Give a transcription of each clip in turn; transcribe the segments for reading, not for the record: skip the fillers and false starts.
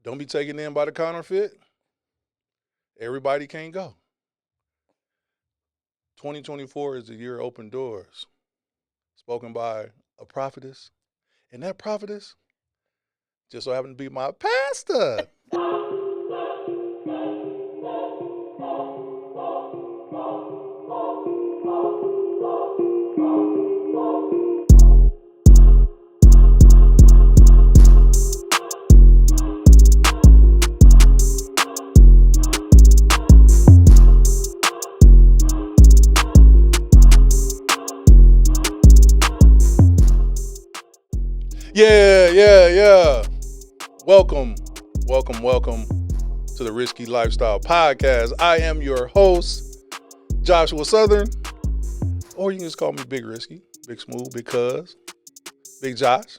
Don't be taken in by the counterfeit. Everybody can't go. 2024 is the year of open doors, spoken by a prophetess. And that prophetess just so happened to be my pastor. Yeah. Welcome, welcome to the Risky Lifestyle Podcast. I am your host, Joshua Southern, or you can just call me Big Risky, Big Smooth, Big Cuz, Big Josh,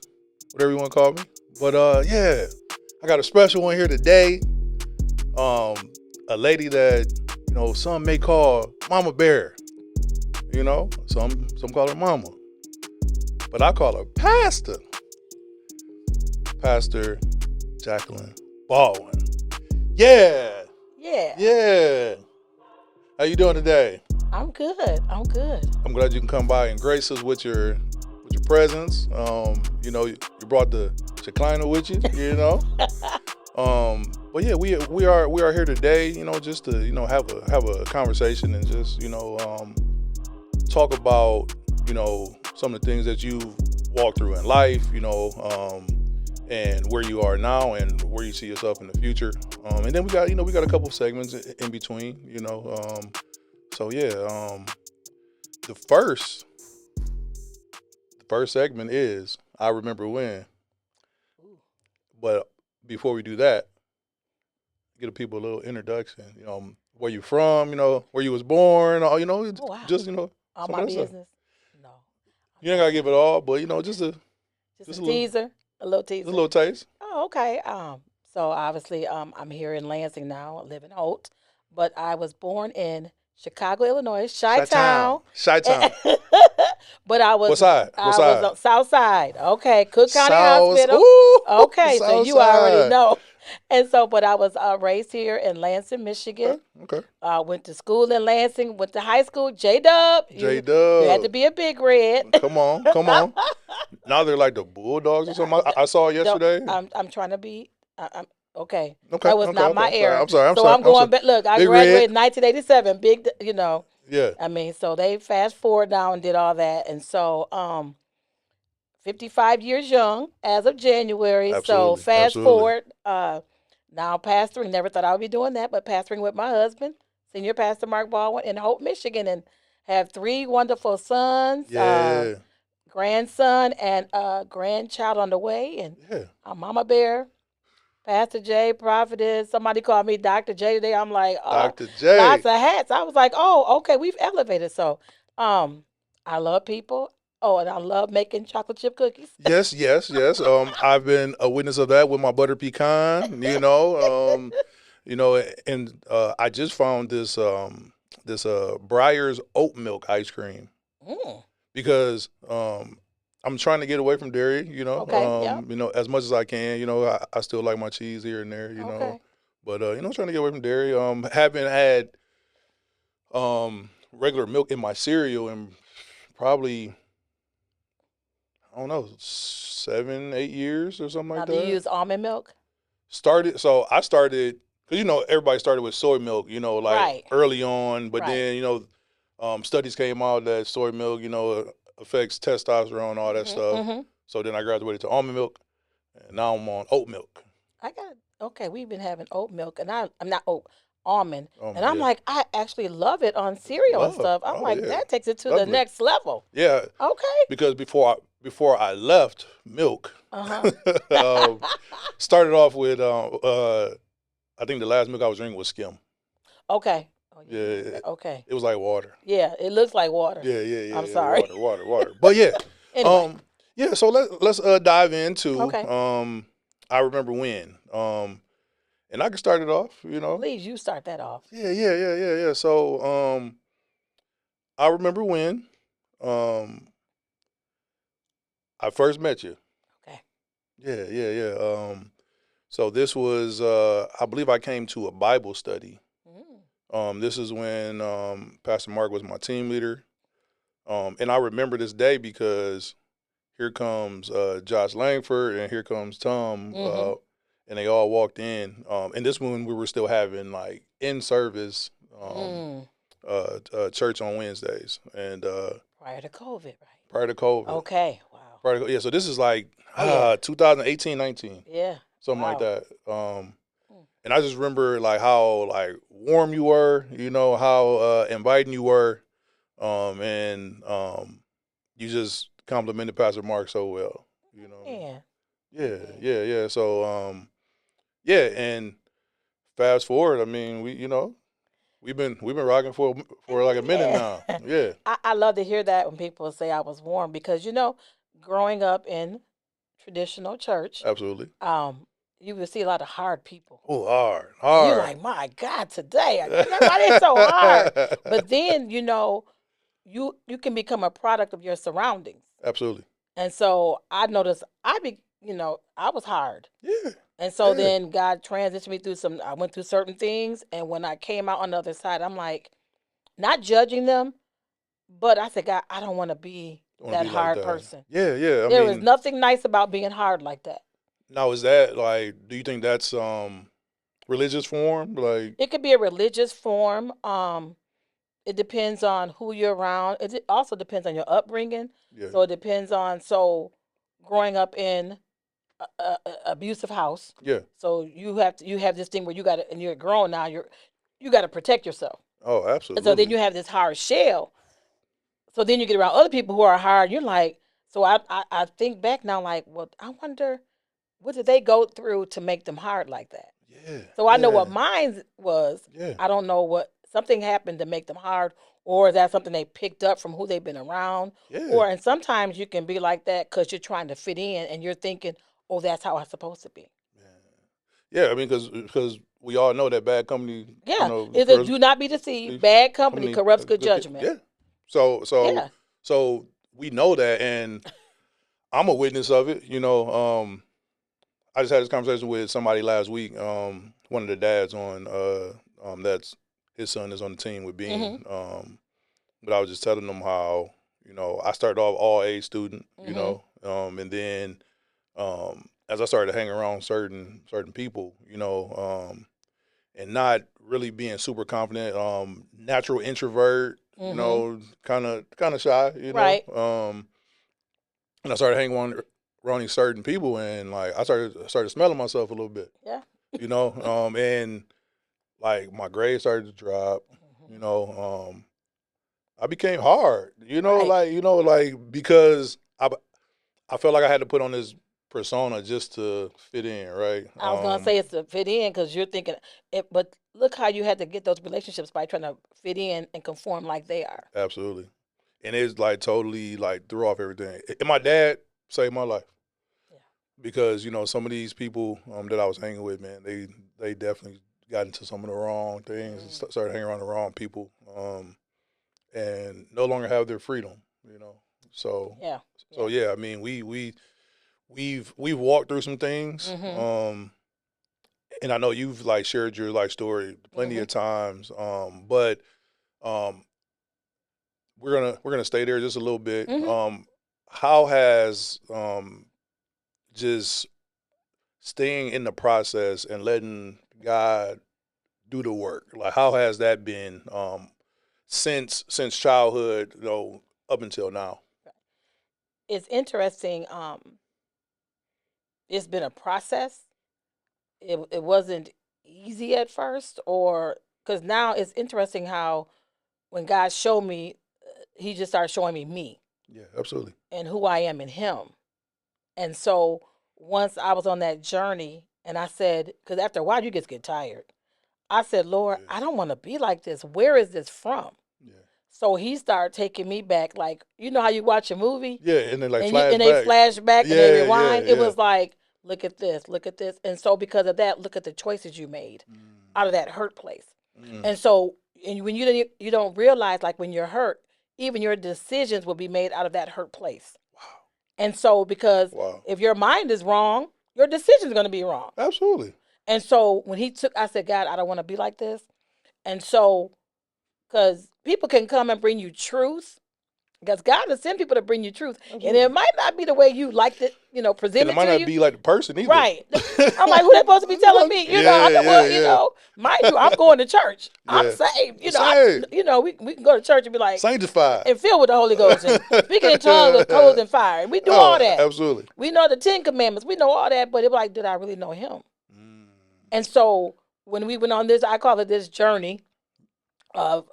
whatever you want to call me. But I got a special one here today. A lady that some may call Mama Bear. Some call her Mama, but I call her Pastor. Pastor Jacqueline Baldwin. Yeah. Yeah. How you doing today? I'm good. I'm glad you can come by and grace us with your presence. You brought the Shekinah with you. But yeah, we are here today. Just to have a conversation and just talk about some of the things that you've walked through in life. And where you are now and where you see yourself in the future. And then we got a couple of segments in between, the first segment is I Remember When. But before we do that, give people a little introduction, where you from, where you was born, wow. just, All some my of that stuff. business. No. You ain't gotta give it all, but just a Just a teaser. A little teaser. just a little taste. Oh, okay. So obviously, I'm here in Lansing now. I live in Holt, but I was born in Chicago, Illinois, Chi-Town. Chi-Town. But I was What side? I was on South Side. Okay, Cook County South- Hospital. Ooh, Okay, so South you already side. know. And so, but I was raised here in Lansing, Michigan. Okay. Went to school in Lansing. Went to high school. J-Dub. You had to be a big red. Come on. Now they're like the Bulldogs or something. I saw it yesterday. I'm trying to be. I'm okay. Okay. That was not my era. I'm sorry. So I'm going back. Look, I Big graduated in red. 1987. Big, Yeah. I mean, so they fast forward now and did all that, and so 55 years young as of January. So Absolutely. fast forward, now pastoring. Never thought I would be doing that, but pastoring with my husband, Senior Pastor Mark Baldwin, in Holt, Michigan, and have 3 wonderful sons, Yeah. grandson, and grandchild on the way, and Yeah. Mama Bear, Pastor J, prophetess. Somebody called me Dr. J today. I'm like, Dr. J. lots of hats. I was like, oh, okay, we've elevated. So, I love people. Oh, and I love making chocolate chip cookies. Yes. I've been a witness of that with my butter pecan. And I just found this Breyer's oat milk ice cream Mm. because I'm trying to get away from dairy. Okay, yep. As much as I can. I still like my cheese here and there. Okay. But trying to get away from dairy. Haven't had regular milk in my cereal in probably, I don't know, 7, 8 years or something Now, like do that. you use almond milk? I started because everybody started with soy milk, Right. early on, but Right. then studies came out that soy milk, affects testosterone, all that stuff. Mm-hmm. So then I graduated to almond milk, and now I'm on oat milk. Okay, we've been having oat milk, and I'm not oat, almond. And I'm Yeah. like, I actually love it on cereal and Love. stuff. I'm Oh, like, yeah. that takes it to the Lovely. next level. Yeah, Okay. because before I left milk, Uh-huh. started off with I think the last milk I was drinking was skim. Okay. Oh, Yeah. Okay. It was like water. Yeah, it looks like water. Yeah. I'm sorry. Water. But yeah. Anyway. Yeah, so let's dive into Okay. I Remember When. And I can start it off, Please, you start that off. Yeah. So I remember when I first met you. Okay. Yeah. So this was, I believe I came to a Bible study. Mm. This is when Pastor Mark was my team leader. And I remember this day because here comes Josh Langford and here comes Tom, and they all walked in. And this one we were still having like in-service church on Wednesdays. And Prior to COVID, right? prior to COVID. Okay, wow. Yeah, so this is like 2018, 19. Yeah. Something like Wow. that. And I just remember like how like warm you were, you know, how inviting you were, and you just complimented Pastor Mark so well, you know. Yeah. So yeah, and fast forward, I mean, we've been rocking for like a minute now. Yeah, I love to hear that when people say I was warm because growing up in traditional church, absolutely. you would see a lot of hard people. Oh, hard. You're like, my God, today, why they so hard? But then you can become a product of your surroundings. Absolutely. And so I noticed I was hard. Yeah. And so then God transitioned me through I went through certain things. And when I came out on the other side, I'm like, not judging them, but I said, God, I don't want to be that hard person. Yeah. There was nothing nice about being hard like that. Now, is that like, do you think that's religious form? Like, it could be a religious form. It depends on who you're around. It also depends on your upbringing. yeah. So it depends on growing up in a abusive house. Yeah. So you have this thing where you got to, and you're grown now. You got to protect yourself. Oh, absolutely. And so then you have this hard shell. So then you get around other people who are hard. You're like, so I think back now, like, well, I wonder what did they go through to make them hard like that. Yeah. So I know what mine was. Yeah. I don't know what something happened to make them hard, or is that something they picked up from who they've been around? Yeah. And sometimes you can be like that because you're trying to fit in and you're thinking, oh, that's how I'm supposed to be. Yeah, I mean, because we all know that bad company. Yeah, do not be deceived. Bad company corrupts good judgment. Yeah. So we know that, and I'm a witness of it. I just had this conversation with somebody last week. One of the dads on that's his son is on the team with Bean. But I was just telling them how I started off all A student, and then as I started hanging around certain people, and not really being super confident, natural introvert, kind of shy, right. And I started hanging around these certain people, and like I started smelling myself a little bit. Yeah. And like my grades started to drop. I became hard. Because I felt like I had to put on this persona just to fit in, right? I was gonna say it's to fit in because you're thinking it, but look how you had to get those relationships by trying to fit in and conform like they are. Absolutely, and it's like totally like threw off everything. And my dad saved my life. Yeah. Because some of these people that I was hanging with, man, they definitely got into some of the wrong things and started hanging around the wrong people, and no longer have their freedom. So yeah. So yeah, I mean we've walked through some things, and I know you've like shared your like story plenty of times, but we're gonna stay there just a little bit. How has just staying in the process and letting God do the work, like how has that been since childhood, up until now? It's interesting. It's been a process. It wasn't easy at first, or because now it's interesting how when God showed me, He just started showing me. Yeah, absolutely. And who I am in Him. And so once I was on that journey, and I said, because after a while you just get tired. I said, Lord, I don't want to be like this. Where is this from? Yeah. So He started taking me back, like how you watch a movie. Yeah, and then like and they flash back and they rewind. It was like, look at this, and so because of that, look at the choices you made out of that hurt place. And so, when you don't realize, like when you're hurt, even your decisions will be made out of that hurt place. Wow. And so, because if your mind is wrong, your decision's going to be wrong. Absolutely. And so when I said, God, I don't want to be like this. And so, because people can come and bring you truth, because God will send people to bring you truth, Absolutely. and it might not be the way you like it, And presented it might to not you. be like the person either. Right. I'm like, who they supposed to be telling me? Mind you, I'm going to church. I'm saved. We can go to church and be like sanctified and filled with the Holy Ghost and speaking in tongues with clothes and fire. And we do all that. Absolutely. We know the 10 Commandments. We know all that, but it's like, did I really know Him? And so when we went on this, I call it this journey of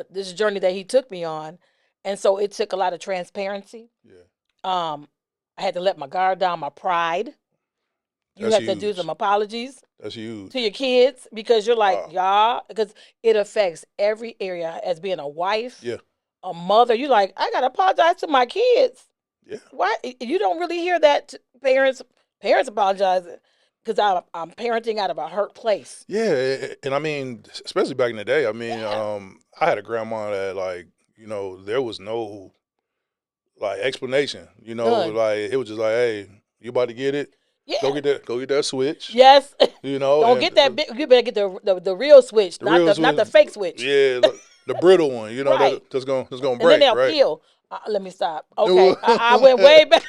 this journey that He took me on, and so it took a lot of transparency. I had to let my guard down, my pride. You have to do some apologies. That's huge. To your kids, because you're like, y'all, because it affects every area. As being a wife, a mother, you're like, I gotta apologize to my kids. Yeah. Why? You don't really hear that parents apologizing, because I'm parenting out of a hurt place. Yeah, and I mean, especially back in the day. I mean, I had a grandma that, like, there was no like explanation. None. Like it was just like, hey, you about to get it? Yeah. Go get that switch. Yes. Don't get that big. You better get the real switch, not the fake switch. Yeah, the brittle one. Right. That's gonna break. And then they'll right? peel. Let me stop. Okay, I went way back.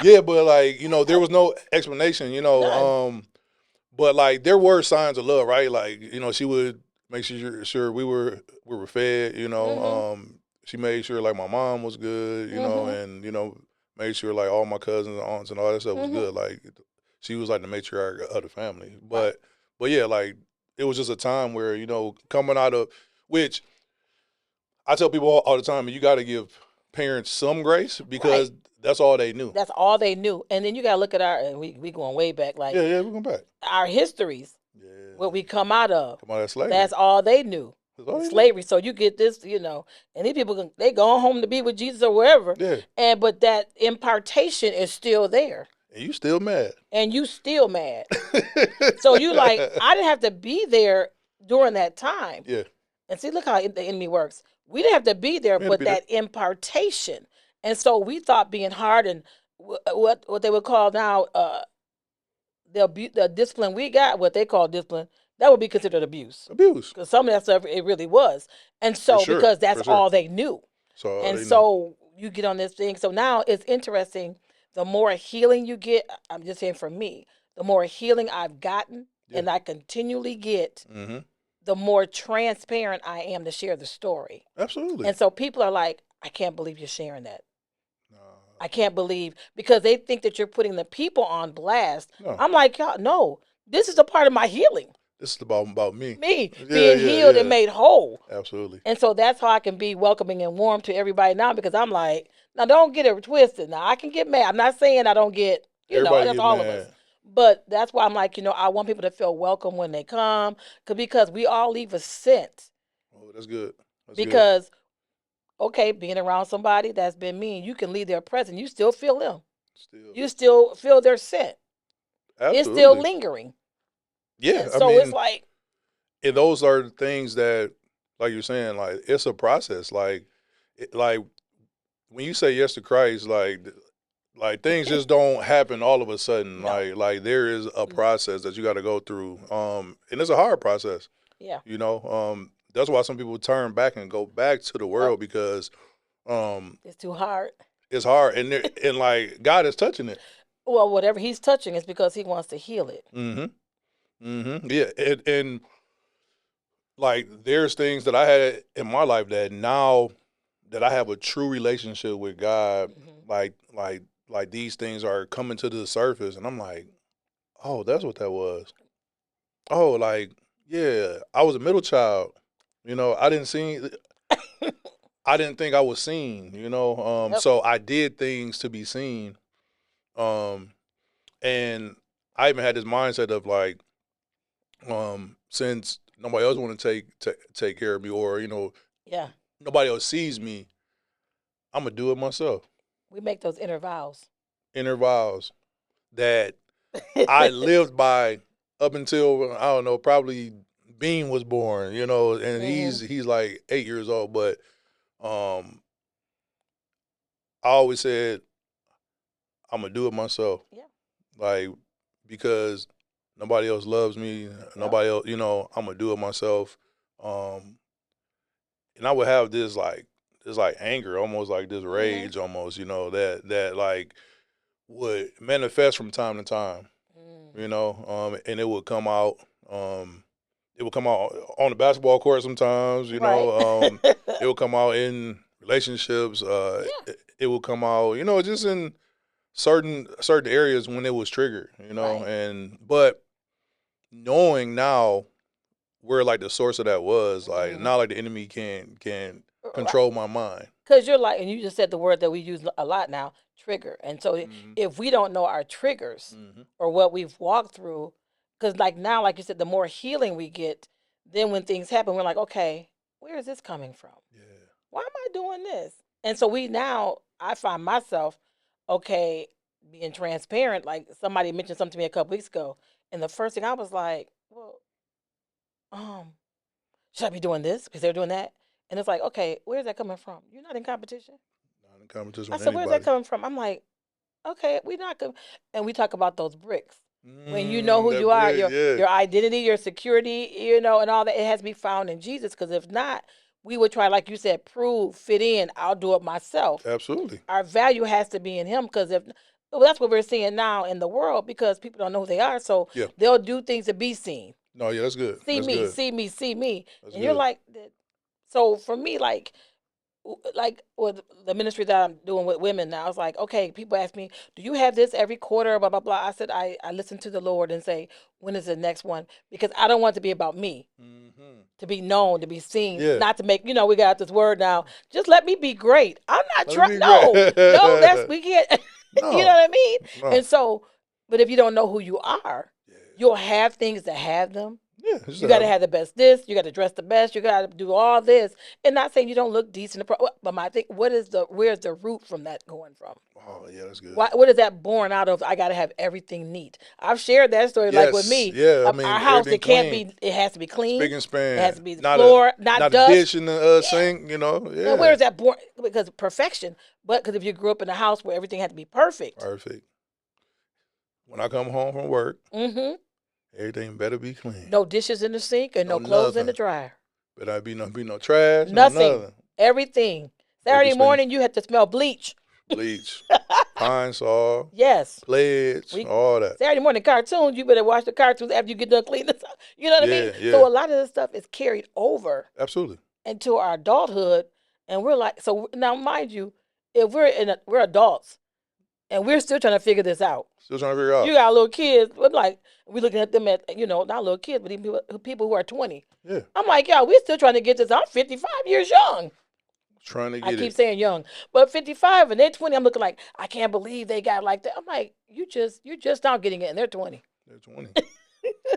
Yeah, but like there was no explanation. But like there were signs of love, right? Like she would make sure we were fed. She made sure like my mom was good. And made sure like all my cousins and aunts and all that stuff was good. Like she was like the matriarch of the family. But yeah, like it was just a time where coming out of which I tell people all the time, you got to give parents some grace because that's all they knew. That's all they knew. And then you got to look at and we going way back. Like we're going back. Our histories, what we come out of. Come out of slavery. That's all they knew. Slavery. So you get this, and these people, they go home to be with Jesus or wherever. Yeah. But that impartation is still there. And you still mad. So you like, I didn't have to be there during that time. Yeah. And see, look how the enemy works. We didn't have to be there, but that impartation. And so we thought being hard and what they would call now the discipline we got, what they call discipline, that would be considered abuse. Because some of that stuff, it really was. And so, because that's all they knew. So you get on this thing. So now it's interesting. The more healing you get, I'm just saying for me, the more healing I've gotten and I continually get, the more transparent I am to share the story. Absolutely. And so people are like, I can't believe you're sharing that. I can't believe, because they think that you're putting the people on blast. No. I'm like, y'all, no, this is a part of my healing. This is about me. Being healed and made whole. Absolutely. And so that's how I can be welcoming and warm to everybody now, because I'm like, now don't get it twisted. Now I can get mad. I'm not saying I don't get, that's all of us. But that's why I'm like, I want people to feel welcome when they come, because we all leave a scent. Oh, that's good. Because okay, being around somebody that's been mean, you can leave their presence. You still feel them. You still feel their scent. Absolutely. It's still lingering. Yeah. And so it's like. And those are the things that, like you're saying, like it's a process. Like when you say yes to Christ, like things just don't happen all of a sudden. No. Like there is a process that you got to go through. And it's a hard process. Yeah. That's why some people turn back and go back to the world because it's too hard. It's hard, and like God is touching it. Well, whatever He's touching is because He wants to heal it. Yeah, and like there's things that I had in my life that now that I have a true relationship with God, like these things are coming to the surface, and I'm like, oh, that's what that was. Oh, like yeah, I was a middle child. I didn't think I was seen, so I did things to be seen. And I even had this mindset of like, since nobody else want to take care of me or, nobody else sees me, I'm going to do it myself. We make those inner vows. That I lived by up until, I don't know, probably Bean was born, and he's like 8 years old, but I always said I'm gonna do it myself. Yeah. like, because nobody else loves me, nobody else, I'm gonna do it myself. And I would have this anger, almost like this rage, almost, that like would manifest from time to time, and it would come out. It would come out on the basketball court sometimes, it would come out in relationships. It would come out, just in certain areas when it was triggered, but knowing now where like the source of that was, like not like the enemy can control my mind. Because you're like, and you just said the word that we use a lot now, trigger. And so if we don't know our triggers or what we've walked through, because like now, like you said, the more healing we get, then when things happen, we're like, okay, where is this coming from? Yeah. Why am I doing this? And so I find myself, okay, being transparent. Like somebody mentioned something to me a couple weeks ago, and the first thing I was like, well, should I be doing this because they're doing that? And it's like, okay, where's that coming from? You're not in competition. Not in competition I with said, anybody. where's that coming from? I'm like, okay, we're not going. And we talk about those bricks. When you know who you are, your identity, your security, and all that, it has to be found in Jesus. Because if not, we would try, like you said, prove, fit in. I'll do it myself. Absolutely. Our value has to be in Him, because that's what we're seeing now in the world, because people don't know who they are, so they'll do things to be seen. No, yeah, that's good. See that's me, good. see me, see me, That's and you're good. like, so for me, like with the ministry that I'm doing with women now, it's like, okay, people ask me, do you have this every quarter, blah, blah, blah. I said, I listen to the Lord and say, when is the next one? Because I don't want it to be about me, to be known, to be seen, not to make, we got this word now, just let me be great. I'm not trying, no, we can't, No. you know what I mean? No. And so, but if you don't know who you are, you'll have things to have them. Yeah, you got to have the best this. You got to dress the best. You got to do all this. And not saying you don't look decent, but my thing, where's the root from that going from? Oh, yeah, that's good. What is that born out of? I got to have everything neat. I've shared that story, like with me. Yeah, I mean, our house, it can't clean. It has to be clean. Spick and span. It has to be the floor, not dust. a dish in the sink, Yeah. Now, where is that born? Because perfection. But because if you grew up in a house where everything had to be perfect. Perfect. When I come home from work, everything better be clean. No dishes in the sink and no clothes in the dryer. Better be no trash. Nothing. Everything. Saturday morning, you had to smell bleach. Bleach. Pine Sol. Yes. Pledge. All that. Saturday morning cartoons, you better watch the cartoons after you get done cleaning this up. You know what I mean? Yeah. So a lot of this stuff is carried over. Absolutely. Into our adulthood. And we're like, so now mind you, if we're adults and we're still trying to figure this out. Still trying to figure out. You got little kids, we're like, we're looking at them at, not little kids, but even people who are 20. Yeah. I'm like, we're still trying to get this. I'm 55 years young. Trying to get it. I keep saying young, but 55 and they're 20. I'm looking like, I can't believe they got like that. I'm like, you're just not getting it, and they're 20. They're 20.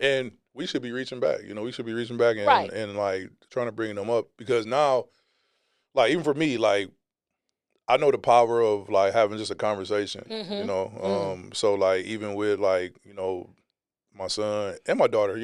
And we should be reaching back. We should be reaching back and like trying to bring them up, because now, like, even for me, like, I know the power of like having just a conversation, so like even with like, my son and my daughter,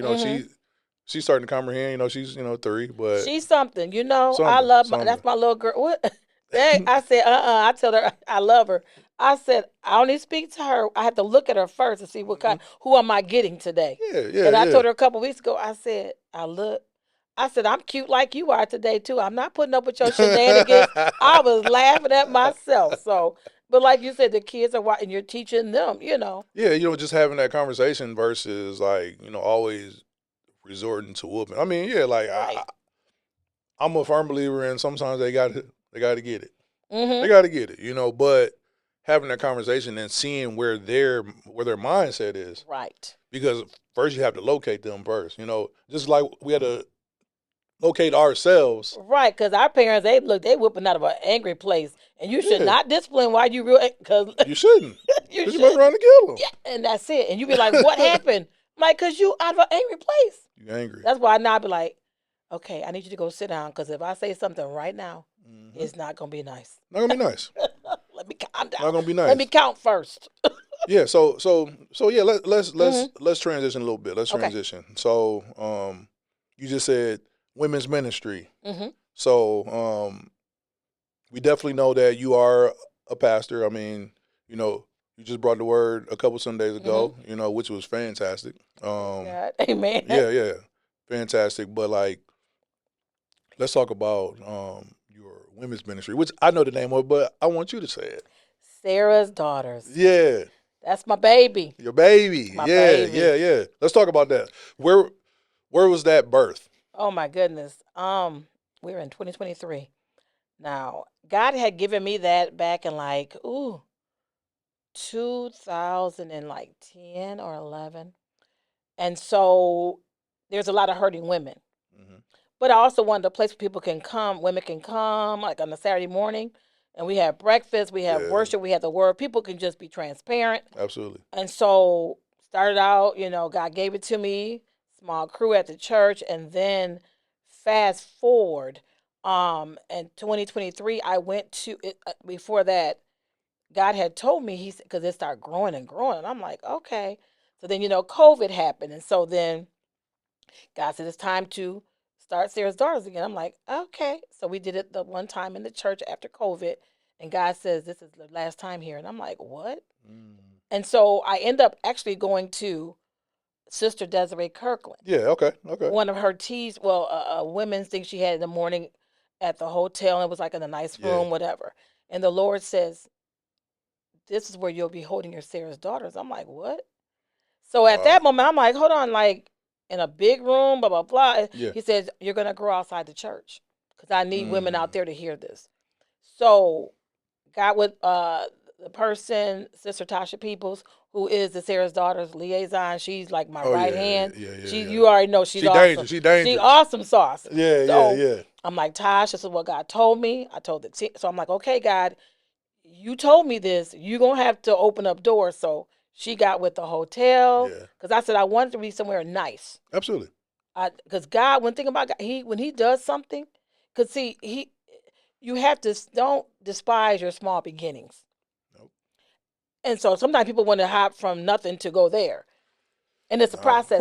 she's starting to comprehend, she's, 3, but she's something, I love that's my little girl. What? I said, I tell her I love her. I said, I only speak to her. I have to look at her first to see what kind, who am I getting today? Yeah. And I told her a couple weeks ago, I said, I'm cute like you are today, too. I'm not putting up with your shenanigans. I was laughing at myself. So, but like you said, the kids are watching, you're teaching them, Yeah, just having that conversation versus like, always resorting to whooping. I mean, like I'm a firm believer in sometimes they got to get it. They got to get it, but having that conversation and seeing where their mindset is. Right. Because first you have to locate them first, just like we had to locate ourselves. Right, because our parents, they whooping out of an angry place, and you should not discipline while you real, because you shouldn't. you mess around to kill them. Yeah, and that's it. And you be like, what happened? I'm like, because you out of an angry place. You angry. That's why now I be like, okay, I need you to go sit down, because if I say something right now, it's not gonna be nice. Not gonna be nice. Let me calm down. Not gonna be nice. Let me count first. Yeah. So yeah. Let's transition a little bit. Let's transition. Okay. So you just said women's ministry. So we definitely know that you are a pastor. I mean, You just brought the word a couple Sundays ago, you know, which was fantastic. God. Amen. Yeah, fantastic. But like, let's talk about your women's ministry, which I know the name of, but I want you to say it. Sarah's Daughters. Yeah, That's my baby. your baby. My Yeah, baby. yeah. Let's talk about that. Where was that birth? Oh my goodness. We're in 2023. Now, God had given me that back in 2010 or 11. And so there's a lot of hurting women. Mm-hmm. But I also wanted a place where people can come, women can come, like on a Saturday morning, and we have breakfast, we have worship, we have the word. People can just be transparent. Absolutely. And so started out, God gave it to me, small crew at the church, and then fast forward, in 2023, I went to it. Before that, God had told me, he said, because it started growing and growing, and I'm like, okay. So then, COVID happened, and so then God said it's time to start Sarah's Daughters again. I'm like, okay. So we did it the one time in the church after COVID, and God says this is the last time here, and I'm like, what? And so I end up actually going to Sister Desiree Kirkland. Yeah, okay. One of her teas, a women's thing she had in the morning at the hotel, and it was like in a nice room, whatever. And the Lord says, this is where you'll be holding your Sarah's Daughters. I'm like, what? So at that moment, I'm like, hold on, like in a big room, blah, blah, blah. Yeah. He says, you're going to grow outside the church because I need women out there to hear this. So got with the person, Sister Tasha Peoples, who is the Sarah's Daughters liaison. She's like my right hand. Yeah. You already know she's awesome. Dangerous. She dangerous. She awesome sauce. Yeah. I'm like, Tasha, this is what God told me. I told the team. So I'm like, okay, God, you told me this. You're going to have to open up doors. So she got with the hotel. Because I said I wanted to be somewhere nice. Absolutely. Because God, one thing about God, when he does something, because see, you have to, don't despise your small beginnings. Nope. And so sometimes people want to hop from nothing to go there. And it's a process.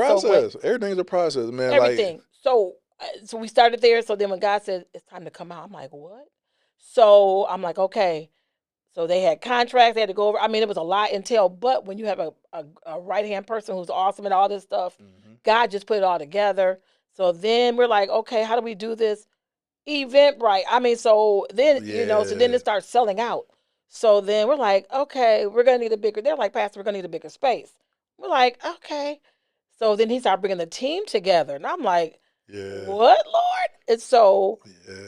Everything's a process, man. Everything. Like, so we started there. So then when God said it's time to come out, I'm like, what? So I'm like, okay. So they had contracts they had to go over. I mean, it was a lot entail. But when you have a right-hand person who's awesome and all this stuff, God just put it all together. So then we're like, okay, how do we do this? Eventbrite. I mean, so then, so then it starts selling out. So then we're like, okay, we're going to need a bigger, they're like, Pastor, we're going to need a bigger space. We're like, okay. So then he started bringing the team together. And I'm like, what, Lord? And so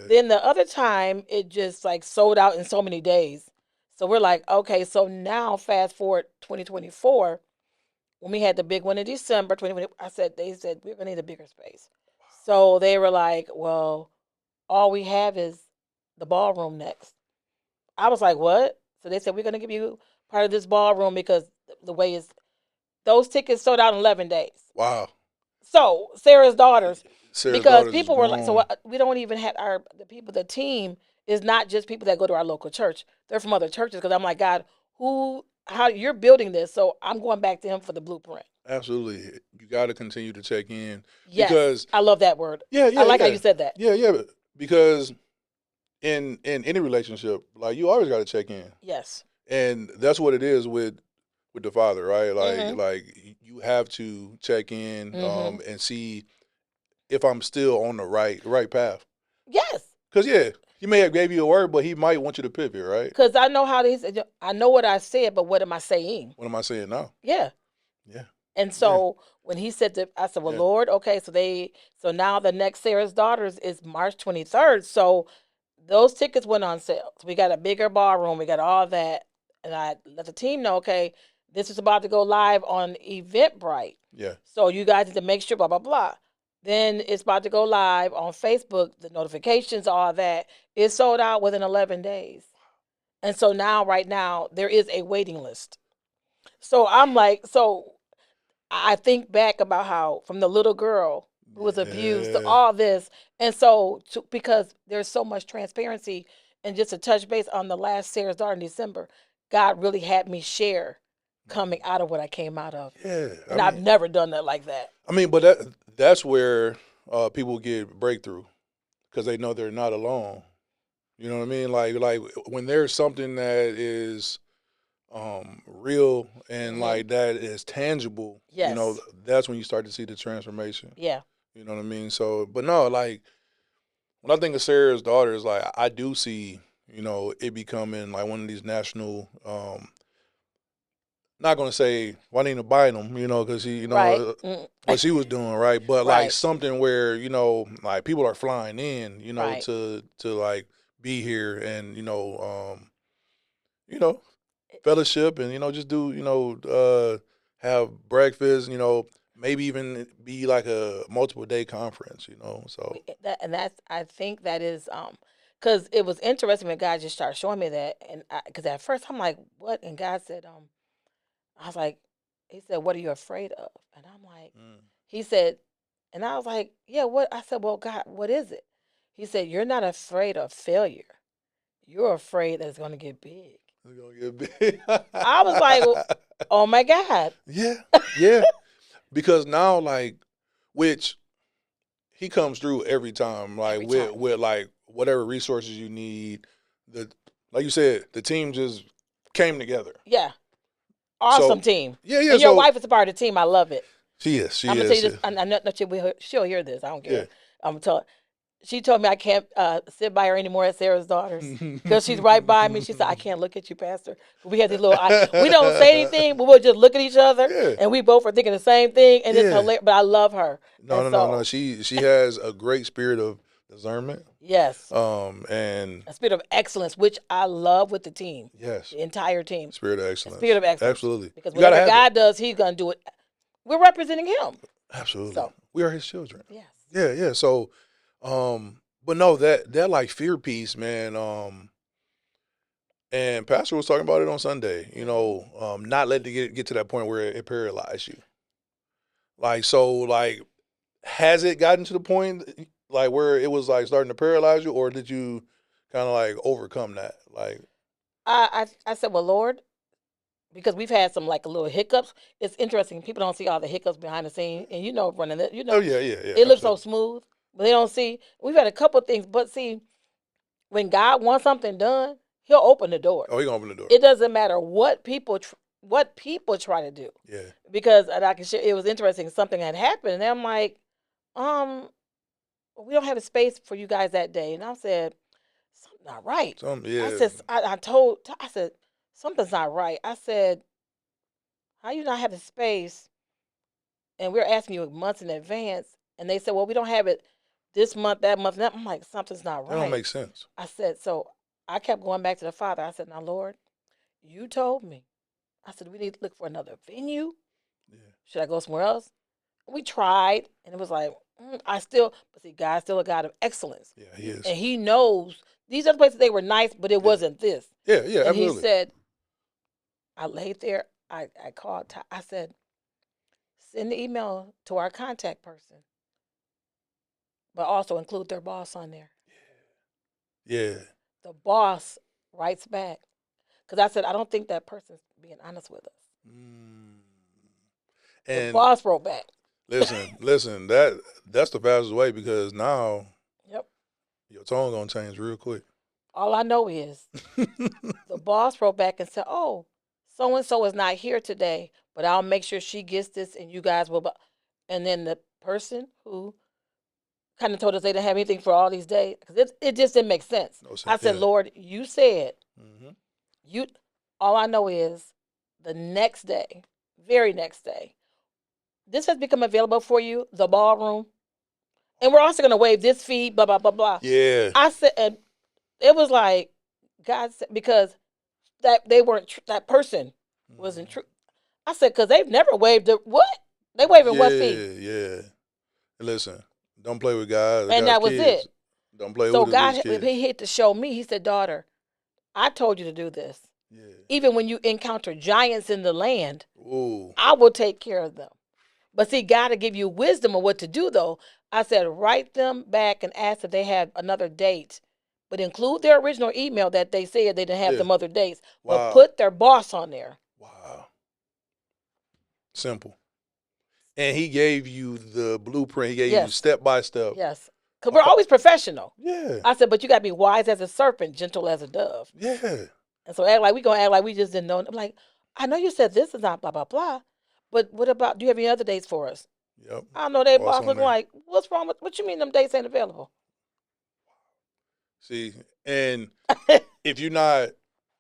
then the other time, it just like sold out in so many days. So we're like, okay, so now fast forward 2024, when we had the big one in December 2020, they said, we're going to need a bigger space. So they were like, well, all we have is the ballroom next. I was like, what? So they said, we're going to give you part of this ballroom because the way is, those tickets sold out in 11 days. Wow. So Sarah's Daughters, because people were like, so we don't even have the team is not just people that go to our local church. They're from other churches because I'm like, God, how you're building this. So I'm going back to him for the blueprint. Absolutely. You got to continue to check in. Yes, because I love that word. I like how you said that. Yeah. Because in any relationship, like you always got to check in. Yes. And that's what it is with the Father, right? Like you have to check in and see if I'm still on the right path. Yes. Because he may have gave you a word, but he might want you to pivot, right? Because I know I know what I said, but what am I saying? What am I saying now? Yeah. And so when he said that, I said, well, Lord, okay, so now the next Sarah's Daughters is March 23rd. So those tickets went on sale. So we got a bigger ballroom. We got all that. And I let the team know, okay, this is about to go live on Eventbrite. Yeah. So you guys need to make sure, blah, blah, blah. Then it's about to go live on Facebook, the notifications, all that. It sold out within 11 days. And so right now, there is a waiting list. So I'm like, I think back about how from the little girl who was abused to all this. And so because there's so much transparency and just a touch base on the last Sarah's Daughter in December, God really had me share coming out of what I came out of. Yeah. And I've never done that like that. I mean, but that's where people get breakthrough because they know they're not alone. You know what I mean? Like when there's something that is real and like that is tangible, Yes. that's when you start to see the transformation. Yeah. You know what I mean? So, but no, like when I think of Sarah's daughters, like I do see, it becoming like one of these national. Not gonna say Juanita Bynum, because she, Right. what she was doing, right? But like Right. something where like people are flying in, Right. to like be here and you know, fellowship and just do have breakfast, maybe even be like a multiple day conference, so I think that is because it was interesting when God just started showing me that, and because at first I'm like, what? And God said, I was like, He said, what are you afraid of? And I'm like, He said, and I was like, yeah, what? I said, well, God, what is it? He said, you're not afraid of failure. You're afraid that it's going to get big. it's gonna get big. I was like, oh my God. Yeah, because now like, which he comes through every time, like Every with time. like whatever resources you need. The like you said, the team just came togetber. Yeah. Awesome So team. yeah. And your So wife is a part of the team. I love it. she is. She I'm going to tell is. you this. I know she'll hear this. I don't Yeah. care. I'm going to tell her. She told me I can't sit by her anymore at Sarah's daughters because she's right by me. She said, I can't look at you, Pastor. We have these little, we don't say anything, but we'll just look at each other. Yeah. And we both are thinking the same thing. And it's Yeah. hilarious. But I love her. No. She has a great spirit of discernment. Yes. And A spirit of excellence, which I love with the team. yes, The entire team. spirit of excellence. Spirit of excellence. Absolutely. Because You gotta whatever have God does, He's going to do it. We're representing Him. Absolutely. So we are His children. yes. Yeah. So, but no, that like fear piece, man. And Pastor was talking about it on Sunday. Not letting it get to that point where it paralyzed you. Like so, like has it gotten to the point like where it was like starting to paralyze you, or did you kind of like overcome that? Like, I said, well, Lord, because we've had some like little hiccups. It's interesting. People don't see all the hiccups behind the scene, and running it. oh yeah. It looks so smooth, but they don't see. We've had a couple of things, but see, when God wants something done, He'll open the door. Oh, He gonna open the door. It doesn't matter what people try to do. Yeah. Because and I can share. It was interesting. Something had happened, and I'm like, we don't have a space for you guys that day, and I said, something not right. Yeah. I said, something's not right. I said, how you not have a space? And we're asking you months in advance. And they said, well, we don't have it this month, that month. And I'm like, something's not right. That don't make sense. I said, so I kept going back to the Father. I said, now, Lord, you told me. I said, we need to look for another venue. Yeah. Should I go somewhere else? We tried. And it was like, but see, God's still a God of excellence. Yeah, He is. And He knows these other places, they were nice, but it wasn't this. Yeah, and absolutely. He said, I laid there. I called. I said, send the email to our contact person, but also include their boss on there. Yeah. The boss writes back because I said, I don't think that person's being honest with us. And the boss wrote back. Listen. That's the fastest way because now, your tone gonna change real quick. All I know is the boss wrote back and said, oh, so and so is not here today, but I'll make sure she gets this and you guys will. And then the person who kind of told us they didn't have anything for all these days, because it just didn't make sense. No sense. I said, Lord, you said, all I know is the next day, very next day, this has become available for you, the ballroom. And we're also going to waive this fee, blah, blah, blah, blah. Yeah. I said, and it was like, God said, because that they weren't, that person wasn't true. I said, because they've never waived it. What? They waiving what fee? Yeah. Listen, don't play with God. And that was kids. it. Don't play so with God, kids. He hit to show me. He said, daughter, I told you to do this. Yeah. Even when you encounter giants in the land, I will take care of them. But see, God will give you wisdom of what to do, though. I said, write them back and ask if they had another date. But include their original email that they said they didn't have them other dates. Wow. But put their boss on there. Wow. Simple. And He gave you the blueprint. He gave you step by step. Yes. Because we're always professional. Yeah. I said, but you got to be wise as a serpent, gentle as a dove. Yeah. And so act like we gonna act like we just didn't know. I'm like, I know you said this is not blah blah blah, but what about? Do you have any other dates for us? Yep. I know they What's boss on looking there? like, what's wrong with what you mean them dates ain't available? See, and if you're not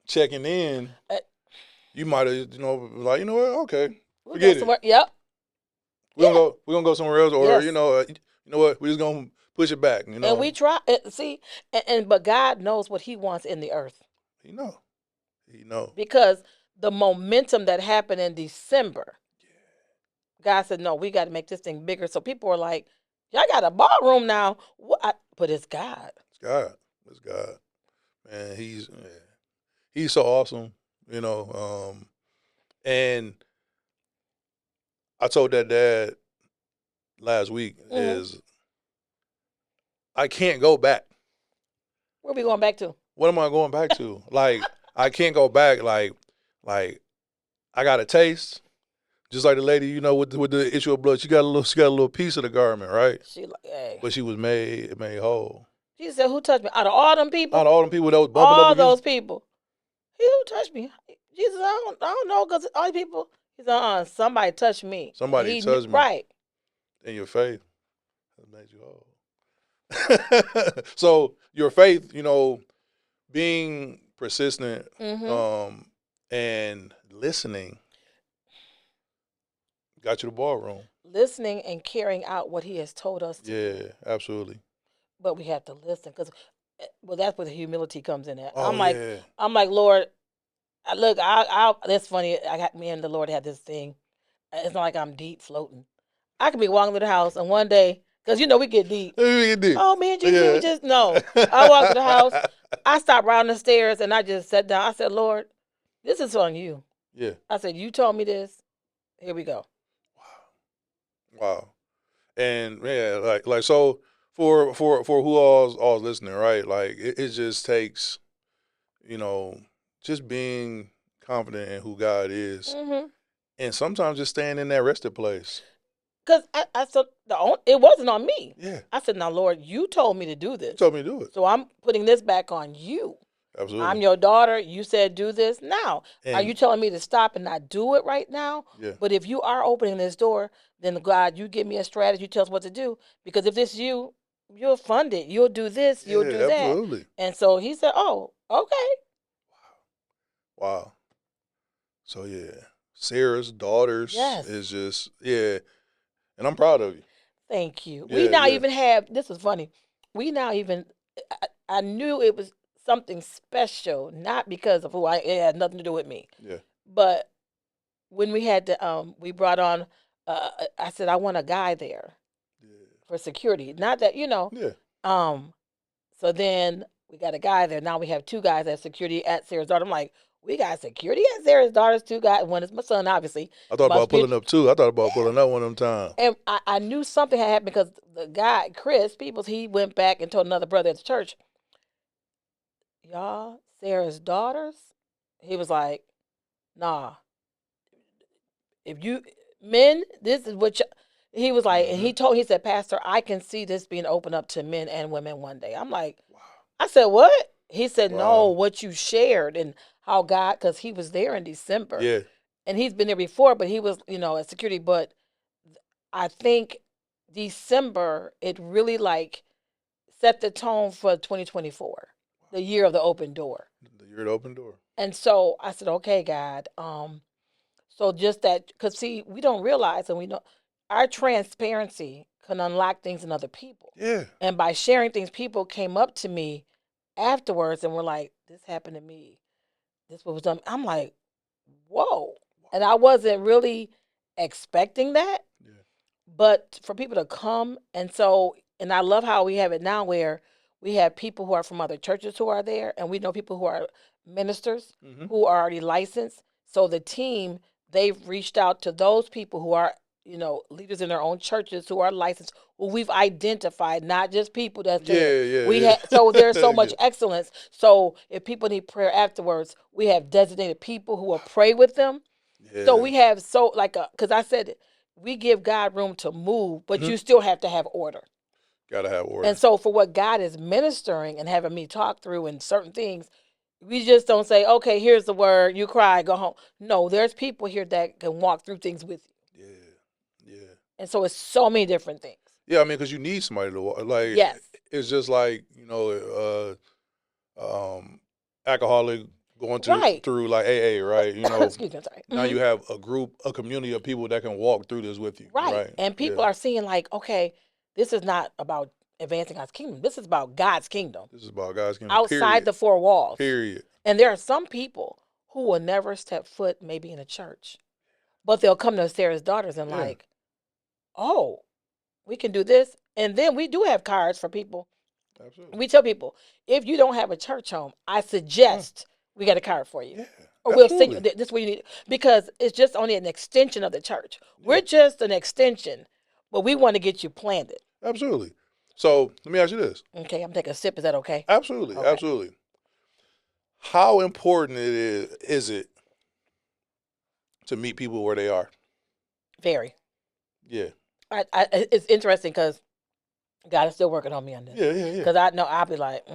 checking in, you might have, like, you know what? Okay, We'll forget go it. somewhere. Yep. We're gonna go somewhere else, or Yes. you know what? We're just gonna push it back. You know, And we try. See, but God knows what He wants in the earth He know. because the momentum that happened in December, God said, no, we got to make this thing bigger. So people are like, y'all got a ballroom now. What? But it's God. It's God, man. He's so awesome. And I told that dad last week is I can't go back. Where we going back to? What am I going back to? Like, I can't go back. Like I got a taste. Just like the lady, with the issue of blood, she got a little piece of the garment, right? She like, hey. But she was made whole. She said, "Who touched me?" Out of all them people, Out of all them people that was bumping all up against those people, who touched me? Jesus, I don't know, because all these people. He said, somebody touched me. Somebody touched me. Right. And your faith has made you whole. So your faith, being persistent, and listening, got you the ballroom. Listening and carrying out what He has told us to do. Yeah, absolutely. But we have to listen because, that's where the humility comes in. At. Oh, I'm like, Lord, look, that's funny. Me and the Lord had this thing. It's not like I'm deep floating. I could be walking through the house, and one day, because we get deep. Oh, me and Jesus, we just no. I walked through the house. I stopped right on the stairs, and I just sat down. I said, Lord, this is on you. Yeah. I said, you told me this. Here we go. Wow. And yeah, like so for who all's listening, right? Like it just takes, just being confident in who God is, and sometimes just staying in that rested place. Because I said it wasn't on me. Yeah. I said, now Lord, you told me to do this. You told me to do it. So I'm putting this back on you. Absolutely. I'm your daughter. You said do this. Now, are you telling me to stop and not do it right now? Yeah. But if you are opening this door, then God, you give me a strategy. You tell us what to do. Because if this you'll fund it. You'll do this. You'll do that. Absolutely. And so he said, oh, okay. Wow. So yeah, Sarah's daughters is just and I'm proud of you. Thank you. We now even have. This is funny. We now even. I knew it was something special, not because of it had nothing to do with me. Yeah. But when we had to, we brought on. I said I want a guy there. For security, not that Yeah. So then we got a guy there. Now we have two guys at security at Sarah's daughter. I'm like, we got security at Sarah's daughter's two guys. One is my son, obviously. I thought about pulling up too. I thought about pulling up one of them times. And I knew something had happened because the guy, Chris Peoples, he went back and told another brother at the church, y'all, Sarah's daughters? He was like, nah. If you, men, this is what he was like, and he said, Pastor, I can see this being opened up to men and women one day. I'm like, wow. I said, what? He said, no, what you shared and how God, because he was there in December. Yeah. And he's been there before, but he was, at security. But I think December, it really set the tone for 2024, the year of the open door. The year of the open door. And so I said, okay, God. So just that, because see, we don't realize, and we know our transparency can unlock things in other people. Yeah. And by sharing things, people came up to me afterwards and were like, this happened to me. This was done. I'm like, whoa. And I wasn't really expecting that. Yeah. But for people to come, and I love how we have it now where we have people who are from other churches who are there, and we know people who are ministers who are already licensed. So the team, they've reached out to those people who are, leaders in their own churches who are licensed, who we've identified, not just people that's there. So there's so much excellence. So if people need prayer afterwards, we have designated people who will pray with them. Yeah. So we have because I said we give God room to move, but you still have to have order. Gotta have order. And so for what God is ministering and having me talk through and certain things, We just don't say, okay, here's the word, you cry, go home. No, there's people here that can walk through things with you. Yeah. Yeah. And so it's so many different things. Yeah, I mean, because you need somebody to like. Yes. It's just like alcoholic going through like AA, right? Excuse me, I'm sorry. Now you have a community of people that can walk through this with you, right? And people are seeing like, okay, this is not about advancing God's kingdom. This is about God's kingdom. This is about God's kingdom. Outside the four walls. Period. And there are some people who will never step foot maybe in a church, but they'll come to Sarah's daughters and like, oh, we can do this. And then we do have cards for people. Absolutely. We tell people, if you don't have a church home, I suggest we got a card for you. Yeah, or we'll send you, this is what you need. Because it's just only an extension of the church. We're just an extension, but we want to get you planted. Absolutely. So let me ask you this. Okay, I'm taking a sip. Is that okay? Absolutely. Okay. Absolutely. How important is it to meet people where they are? Very. Yeah. It's interesting because God is still working on me on this. Yeah. Because I know I'll be like,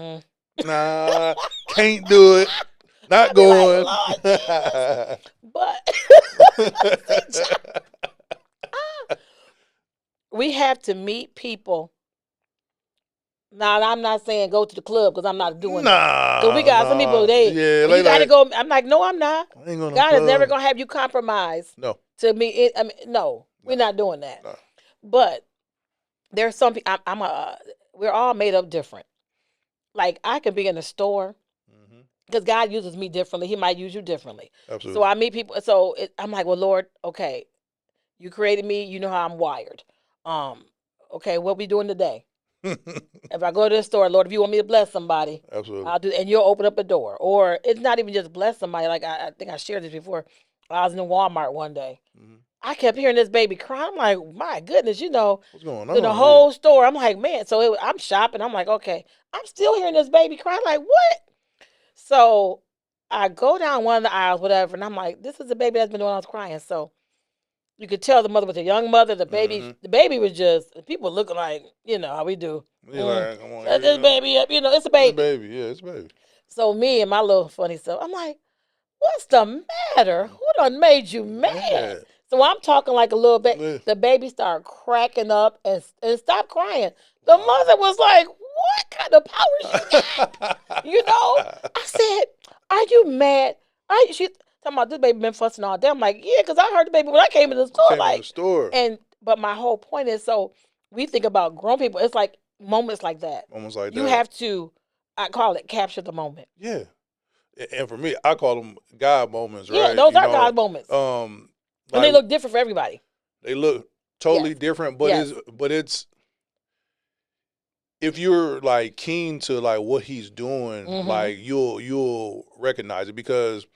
nah, can't do it. Not going. Like, but we have to meet people. Now, I'm not saying go to the club because I'm not doing that. Because we got some people, you got to go. I'm like, no, I'm not. God is never going to have you compromise. No. To me, no, we're not doing that. No. But there's some people, we're all made up different. Like, I can be in a store because God uses me differently. He might use you differently. Absolutely. So I meet people. So I'm like, well, Lord, okay, you created me. You know how I'm wired. Okay, what we doing today? If I go to the store, Lord, if you want me to bless somebody, absolutely, I'll do. And you'll open up a door. Or it's not even just bless somebody. Like I think I shared this before. I was in Walmart one day. I kept hearing this baby cry. I'm like, my goodness, what's going on? In the whole store. I'm like, man. So I'm shopping. I'm like, okay, I'm still hearing this baby cry. I'm like, what? So I go down one of the aisles, whatever, and I'm like, this is the baby that's been doing all this crying. So you could tell the mother was a young mother. The baby was just, people looking like, how we do. Like, come on, set this baby up. It's a baby. It's a baby. Yeah, it's a baby. So me and my little funny stuff, I'm like, what's the matter? Who done made you mad? So I'm talking like a little bit. The baby started cracking up and stopped crying. The mother was like, what kind of powers you got? I said, are you mad? She talking about this baby been fussing all day. I'm like, yeah, because I heard the baby when I came in the store. But my whole point is, so we think about grown people. It's like moments like that. Moments like that. You have to, I call it capture the moment. Yeah. And for me, I call them God moments, right? Yeah, those are God moments. And they look different for everybody. They look totally different, but it's if you're like keen to like what he's doing, like you'll recognize it, because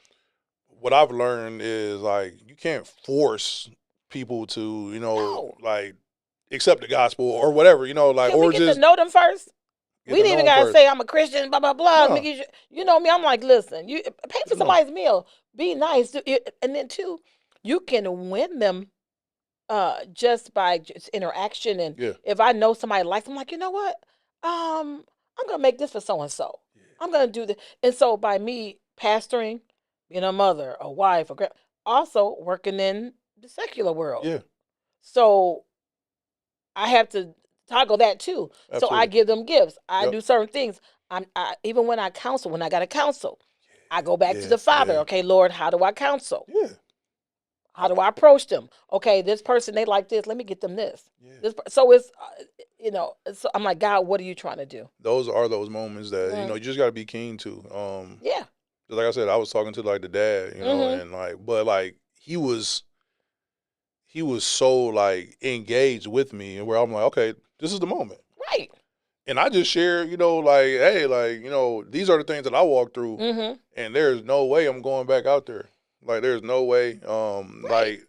what I've learned is like you can't force people to like accept the gospel or whatever, like Can or we get just to know them first. We didn't even gotta say I'm a Christian, blah blah blah. No. You know me. I'm like, listen, you pay for somebody's meal, be nice, and then too, you can win them, just by just interaction. And if I know somebody likes them, I'm like, you know what, I'm gonna make this for so and so. I'm gonna do this, and so by me pastoring, being a mother, a wife, also working in the secular world. Yeah. So I have to toggle that too. Absolutely. So I give them gifts. I do certain things. Even when I counsel, when I got to counsel, I go back to the Father. Yeah. Okay, Lord, how do I counsel? Yeah. How do I approach them? Okay, this person, they like this. Let me get them this. Yeah. So it's, so I'm like, God, what are you trying to do? Those are those moments that, you just got to be keen to. Yeah. Like I said, I was talking to like the dad, and like, but like he was so like engaged with me, and where I'm like, okay, this is the moment. Right. And I just share, like, hey, like, these are the things that I walk through, and there's no way I'm going back out there. Like, there's no way. Right.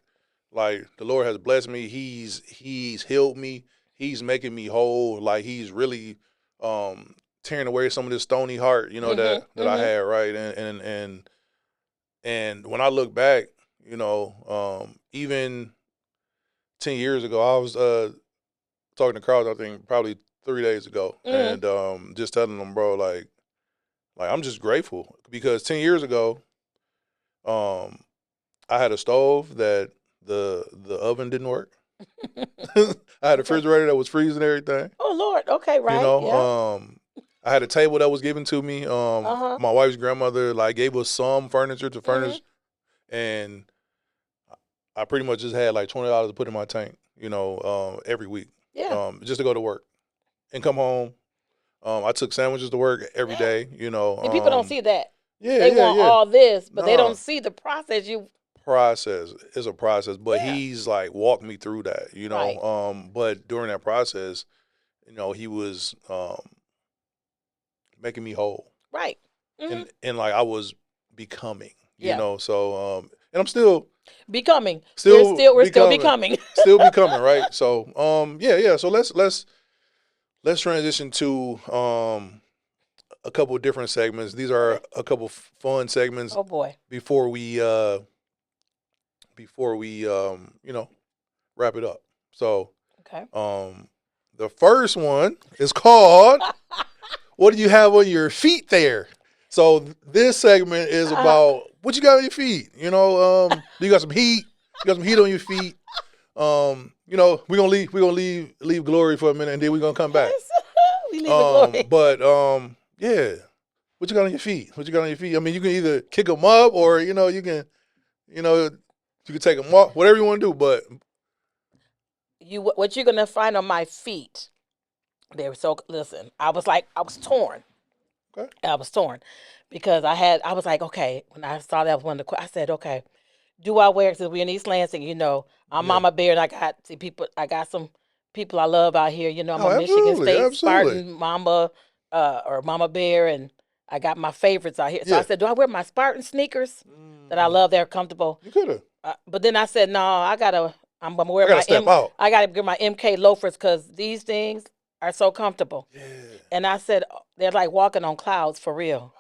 Like the Lord has blessed me. He's healed me. He's making me whole. Like, he's really tearing away some of this stony heart, that I had, right? And when I look back, even 10 years ago, I was talking to crowds, I think probably 3 days ago, and just telling them, bro, like Like, I'm just grateful because 10 years ago, I had a stove that the oven didn't work. I had a refrigerator that was freezing everything. Oh Lord. Okay. Right. Yeah. I had a table that was given to me. Uh-huh. My wife's grandmother like gave us some furniture to Mm-hmm. furnish, and I pretty much just had like $20 to put in my tank, every week, Yeah. just to go to work and come home. I took sandwiches to work every Yeah. day, See, people don't see that. Yeah, They yeah, want yeah. all this, but they Nah, don't see the process. You. process is a process, but Yeah. he's like walked me through that, Right. But during that process, he was making me whole, Right. Mm-hmm. and like I was becoming, Yeah. and I'm still Becoming. still We're still becoming, becoming. still becoming, right? So yeah. So let's transition to a couple of different segments. These are a couple fun segments Oh boy. before we wrap it up. So Okay. the first one is called "What do you have on your feet there?" So this segment is about what you got on your feet. Do you got some heat? You got some heat on your feet. We're gonna leave glory for a minute, and then we're gonna come back. Yes. We leave the glory. But yeah, what you got on your feet? What you got on your feet? I mean, you can either kick them up, or you can take them off, whatever you want to do. But What you're gonna find on my feet? Listen. I was torn. okay, I was torn because I was like, okay, when I saw that was one of the, I said, okay, do I wear, because we're in East Lansing, I'm yeah, Mama Bear, and I got some people I love out here, I'm oh, a Michigan absolutely, State absolutely, Spartan Mama, or Mama Bear, and I got my favorites out here. So I yeah. said, do I wear my Spartan sneakers that I love? They're comfortable. You could have. But then I said, no, I'm gonna wear I gotta step out. I gotta get my MK loafers, because these things are so comfortable. Yeah. And I said, they're like walking on clouds for real.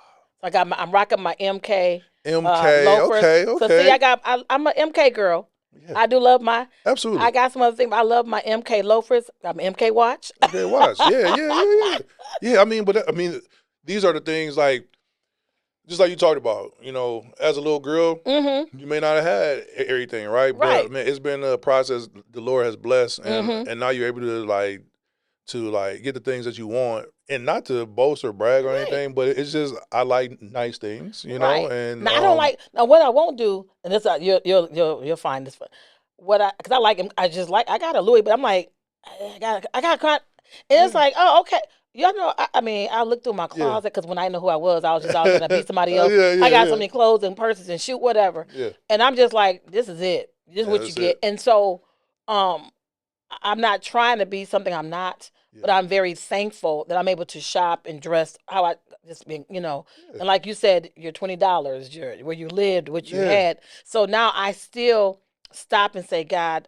So I'm rocking my MK MK. loafers. Okay. So see, Okay. I'm a MK girl. Yeah. I do love I Absolutely. got some other things. I love my MK loafers. Got my MK watch. Okay. Watch. Yeah. Yeah. I mean, these are the things like just like you talked about. As a little girl, Mm-hmm. you may not have had everything, right? But I Right. mean, it's been a process the Lord has blessed, and Mm-hmm. and now you're able to get the things that you want, and not to boast or brag or Right. anything, but it's just I like nice things, Right. and Now I don't like. Now what I won't do, and this you'll find this. Because I like him. I got a Louis, but I'm like, I got caught. And it's yeah, like, oh, okay. Y'all know, I mean, I looked through my yeah, closet, because when I didn't know who I was always trying to be somebody else. yeah, I got yeah, so many clothes and purses and shoot whatever, yeah, and I'm just like, this is it. This is yeah, what you that's get. it. And so, um, I'm not trying to be something I'm not, Yeah, but I'm very thankful that I'm able to shop and dress how I just been, yeah, And like you said, your $20, your where you lived, what you yeah. had. So now I still stop and say, God,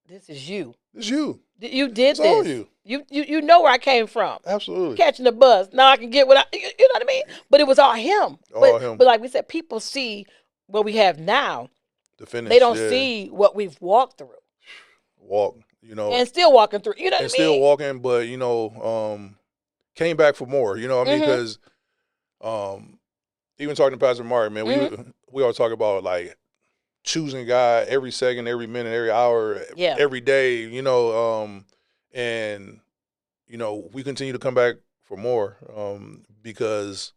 this is you. It's you. You It's did all this. you. You know where I came from. Absolutely. Catching the bus. Now I can get what you know what I mean? But it was all him. All him. But like we said, people see what we have now. The They finish. don't Yeah. see what we've walked through. Walk. And still walking through. You know And what I still mean? walking, but came back for more. You know what I mean? Mm-hmm. Because even talking to Pastor Mark, man, Mm-hmm. we all talk about like choosing God every second, every minute, every hour, Yeah. every day. And we continue to come back for more because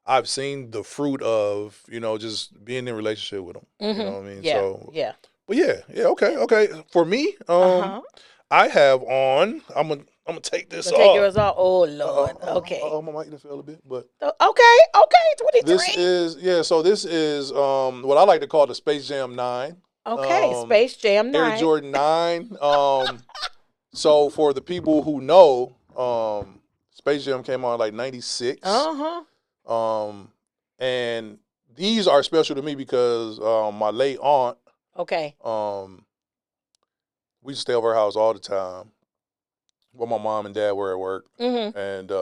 I've seen the fruit of just being in a relationship with him. You know Mm-hmm. what I mean? Yeah. So, Yeah. but yeah, okay. For me, Uh-huh. I have on. I'm gonna take this So take off. yours off. Oh Lord. Okay. My mic didn't feel a bit, but Okay. Okay. this 23. is So this is what I like to call the Space Jam 9. Okay. Space Jam Air 9. Jordan 9. So for the people who know, Space Jam came on like 96. Uh-huh. And these are special to me because my late aunt, Okay. we used to stay over her house all the time while my mom and dad were at work. Mm-hmm. And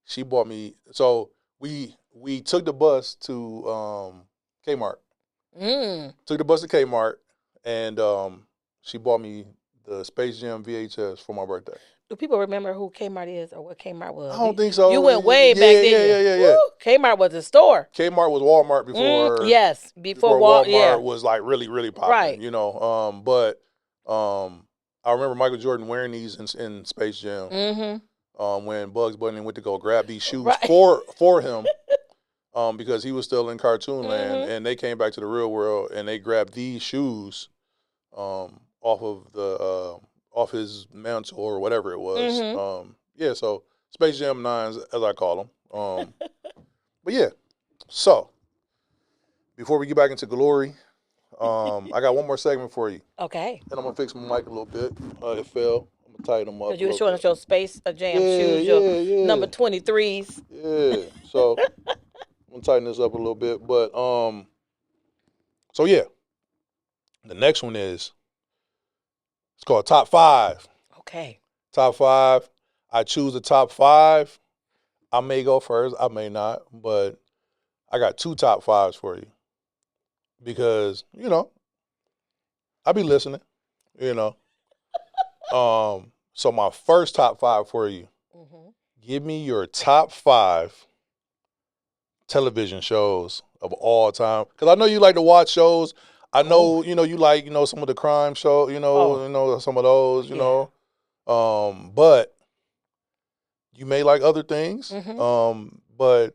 she bought me, so we took the bus to Kmart. Mm. Took the bus to Kmart, and she bought me the Space Jam VHS for my birthday. Do people remember who Kmart is or what Kmart was? I don't think so. You went way back then. Yeah. Woo, Kmart was a store. Kmart was Walmart before. Yes, before Walmart was like really, really popular. Right. You know, but I remember Michael Jordan wearing these in Space Jam. Mm-hmm. When Bugs Bunny went to go grab these shoes Right. for him, because he was still in cartoon land, and they came back to the real world and they grabbed these shoes, off his mantle or whatever it was. Yeah, so Space Jam 9s, as I call them. But yeah, so before we get back into glory, I got one more segment for you. Okay. And I'm gonna fix my mic a little bit. It fell. I'm gonna tighten them up. Because you were showing us your Space Jam shoes, your number 23s. Yeah. So I'm gonna tighten this up a little bit, but so yeah, the next one is it's called Top 5. Okay. Top 5. I choose the top 5. I may go first, I may not, but I got 2 top 5s for you because I be listening, So my first top 5 for you. Give me your top 5 television shows of all time. Because I know you like to watch shows. I know, you like, some of the crime shows, some of those, but you may like other things. But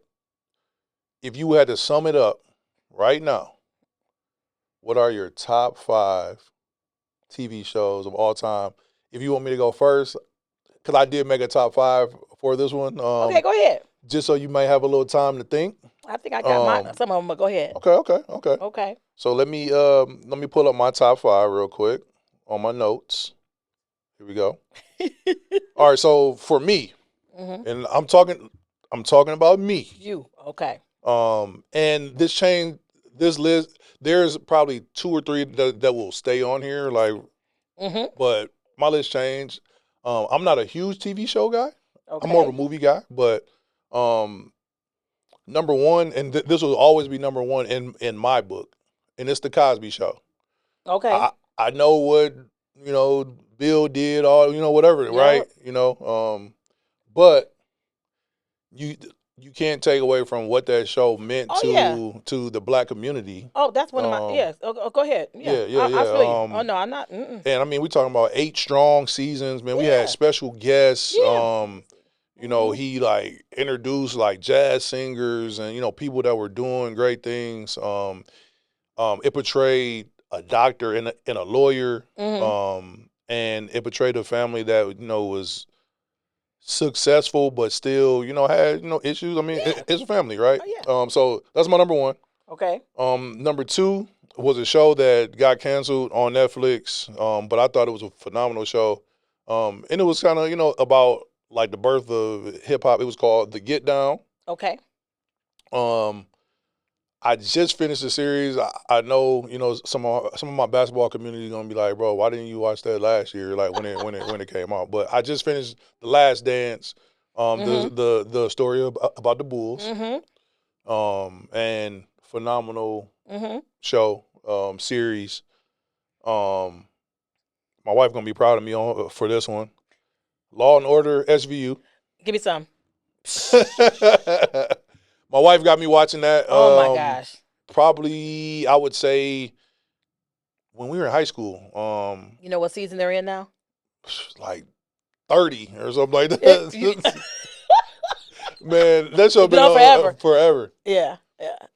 if you had to sum it up right now, what are your top 5 TV shows of all time? If you want me to go first, because I did make a top 5 for this one. Okay, go ahead. Just so you may have a little time to think. I think I got mine. Some of them, but go ahead. Okay. So let me pull up my top 5 real quick on my notes. Here we go. All right. So for me, and I'm talking about me. You okay? And this list, there's probably 2 or 3 that will stay on here, but my list changed. I'm not a huge TV show guy. Okay. I'm more of a movie guy, but number 1, and this will always be number 1 in my book, and it's the Cosby Show. Okay. I know what Bill did, all whatever, right? But you can't take away from what that show meant to the black community. Oh, that's one of my yes. Go ahead. Yeah. I feel you. Oh no, I'm not. And I mean, we talking about 8 strong seasons, man. We had special guests. Yeah. He like introduced like jazz singers and people that were doing great things. It portrayed a doctor and a lawyer. And it portrayed a family that was successful but still had issues. I mean, it's a family, right? Oh, yeah. So that's my number 1. Okay. Number 2 was a show that got canceled on Netflix, but I thought it was a phenomenal show. And it was kind of about like the birth of hip hop. It was called The Get Down. Okay. I just finished the series. I know some of my basketball community is gonna be like, bro, why didn't you watch that last year? Like when it came out. But I just finished The Last Dance. The story about the Bulls. And phenomenal show series. My wife gonna be proud of me for this one. Law and Order SVU. Give me some. My wife got me watching that. Oh my gosh. Probably I would say when we were in high school. You know what season they're in now? Like 30 or something like that. Man, that show been on forever. Yeah.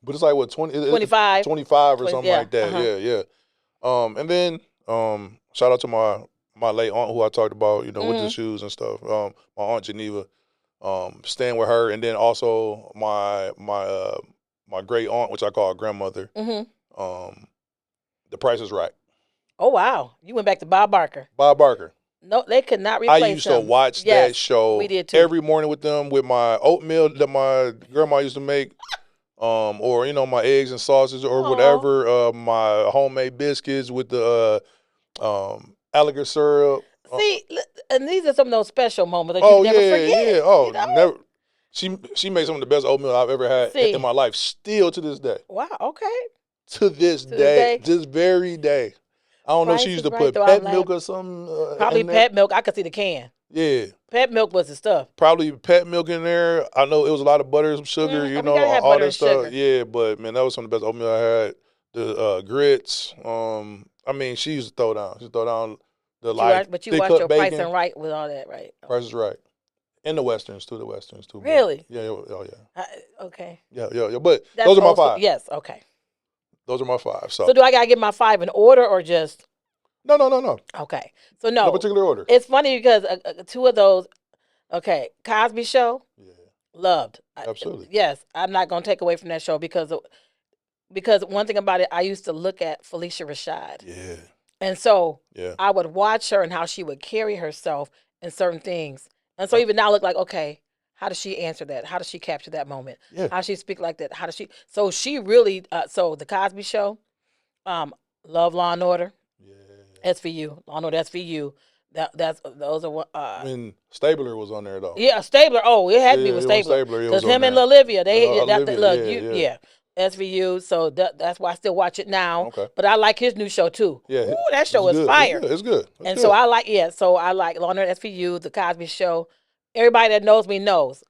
But it's like what 25 or something like that. Yeah. And then shout out to my late aunt who I talked about, with the shoes and stuff. My Aunt Geneva, staying with her, and then also my great aunt, which I call a grandmother. The Price is Right. Oh wow, you went back to Bob Barker. Bob Barker. No, they could not replace him. I used to watch that show every morning with them, with my oatmeal that my grandma used to make, or my eggs and sausage or whatever. My homemade biscuits with the alligator syrup. See, and these are some of those special moments that you never forget. Yeah. Oh, never. She made some of the best oatmeal I've ever had in my life, still to this day. Wow. Okay. To this day, this very day. I don't know if Price she used is to Right, put though. pet milk or something Probably in there. pet milk. I could see the can. Yeah. Pet milk was the stuff. Probably pet milk in there. I know it was a lot of butter, some sugar, We gotta have all butter that and stuff. sugar. Yeah, but man, that was some of the best oatmeal I had. The grits. I mean, she used to throw down. She throw down the But you thick watched cut your bacon. Price and Right with all that, right? Price is Right. And the westerns too. But Really? yeah. Oh yeah. Okay. Yeah. But That's those are my old school. 5. Yes. Okay. Those are my 5. So do I gotta get my 5 in order or just? No. Okay. So No no. particular order. It's funny because 2 of those. Okay, Cosby Show. Yeah. Loved. Absolutely. Yes, I'm not gonna take away from that show because one thing about it, I used to look at Felicia Rashad. Yeah. And so Yeah. I would watch her and how she would carry herself in certain things. And so even now I look like, okay, how does she answer that? How does she capture that moment? Yeah. How does she speak like that? How does she? So she really. So the Cosby Show, love Law and Order. Yeah. SVU, Law and Order SVU. Those are When Stabler was on there though. Yeah, Stabler. Oh, it had to be with Stabler because him and Olivia, yeah. SVU. So that's why I still watch it now. Okay. But I like his new show too. Yeah. Ooh, that show is fire. It's good. And so I like Law and Order SVU, the Cosby Show. Everybody that knows me knows.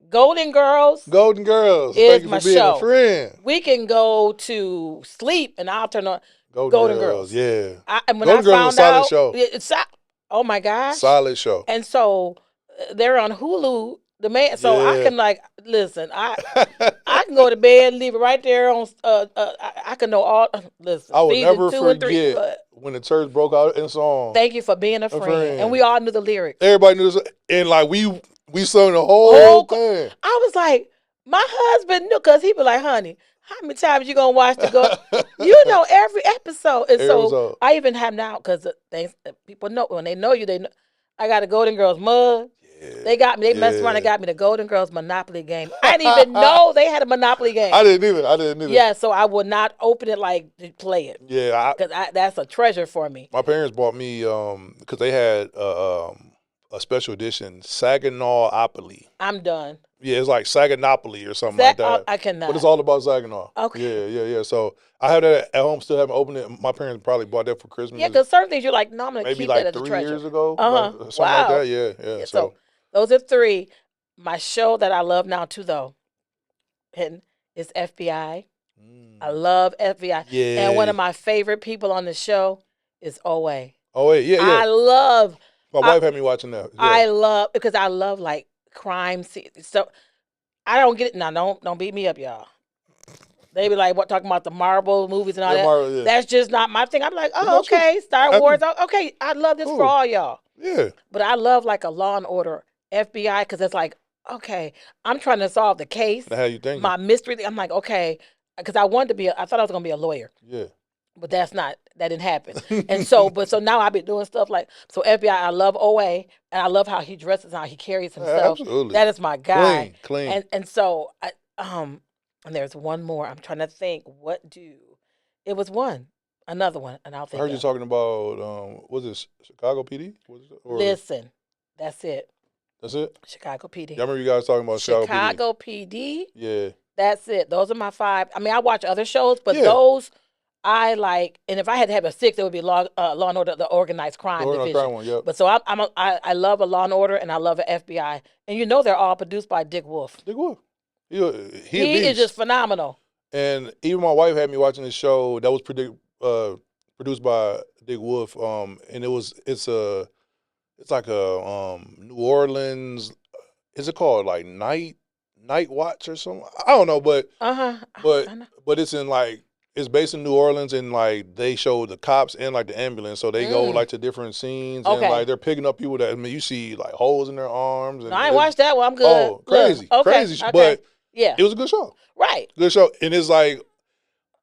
Golden Girls. Golden Girls. Is Thank you my for being show. a friend. We can go to sleep and I'll turn on Golden Girls. Yeah. And when Golden Girls is a solid show. Oh my gosh. Solid show. And so they're on Hulu. I can listen. I can go to bed, leave it right there on. I can know all. Listen, I will never 2 and 3. forget when the church broke out in song. Thank you for being a friend. And we all knew the lyrics. Everybody knew this, and we sung the whole thing. I was like, my husband knew because he be like, honey, how many times you gonna watch the go? You know every episode. And so I even have now because people know when they know you, they know. I got a Golden Girls mug. Yeah. They got me. They messed around and got me the Golden Girls Monopoly game. I didn't even know they had a Monopoly game. I didn't either. Yeah, so I would not open it to play it. Yeah, because that's a treasure for me. My parents bought me because they had a special edition Saginaw-opoly. I'm done. Yeah, it's like Saginapoly or something like that. I cannot. But it's all about Saginaw. Okay. Yeah. So I have that at home. Still haven't opened it. My parents probably bought that for Christmas. Yeah, because certain things you're like, no, I'm going to keep that as a treasure. Maybe like 3 years ago. Something wow. like that. Yeah. So those are 3. My show that I love now too, though, is FBI. I love FBI. Yeah. And one of my favorite people on the show is OA. OA, yeah. I love. My wife had me watching that. Yeah. Because I love like crime scenes. So I don't get it. Now, don't beat me up, y'all. They be like, talking about the Marvel movies and all that. Marvel, yeah. That's just not my thing. I'm like, oh, okay, Star Wars. Okay, I love this for all y'all. Yeah. But I love like a Law and Order FBI because it's like, okay, I'm trying to solve the case. How you think? My mystery. I'm like, okay, because I thought I was gonna be a lawyer. Yeah. But that didn't happen. And so now I've been doing stuff like, so FBI, I love OA, and I love how he dresses, how he carries himself. Absolutely. That is my guy. Clean. And so, and there's one more. I'm trying to think, it was another one, and I'll think. I heard you talking about, was it Chicago PD? Listen, that's it. That's it? Chicago PD. I remember you guys talking about Chicago PD. Yeah. That's it. Those are my 5. I mean, I watch other shows, but those I like. And if I had to have a 6, it would be Law and Order, the Organized Crime Division. Crime one, yep. But so I love a Law and Order, and I love an FBI, and they're all produced by Dick Wolf. Dick Wolf. He is just phenomenal. And even my wife had me watching this show that was produced by Dick Wolf. And it's like a New Orleans. Is it called like Night Watch or something? I don't know, but but it's in like. It's based in New Orleans, and like they show the cops and like the ambulance, so they go like to different scenes, and like they're picking up people that you see like holes in their arms. And I ain't watched that one. I'm good. Oh, crazy, crazy. But yeah, it was a good show. Right. Good show, and it's like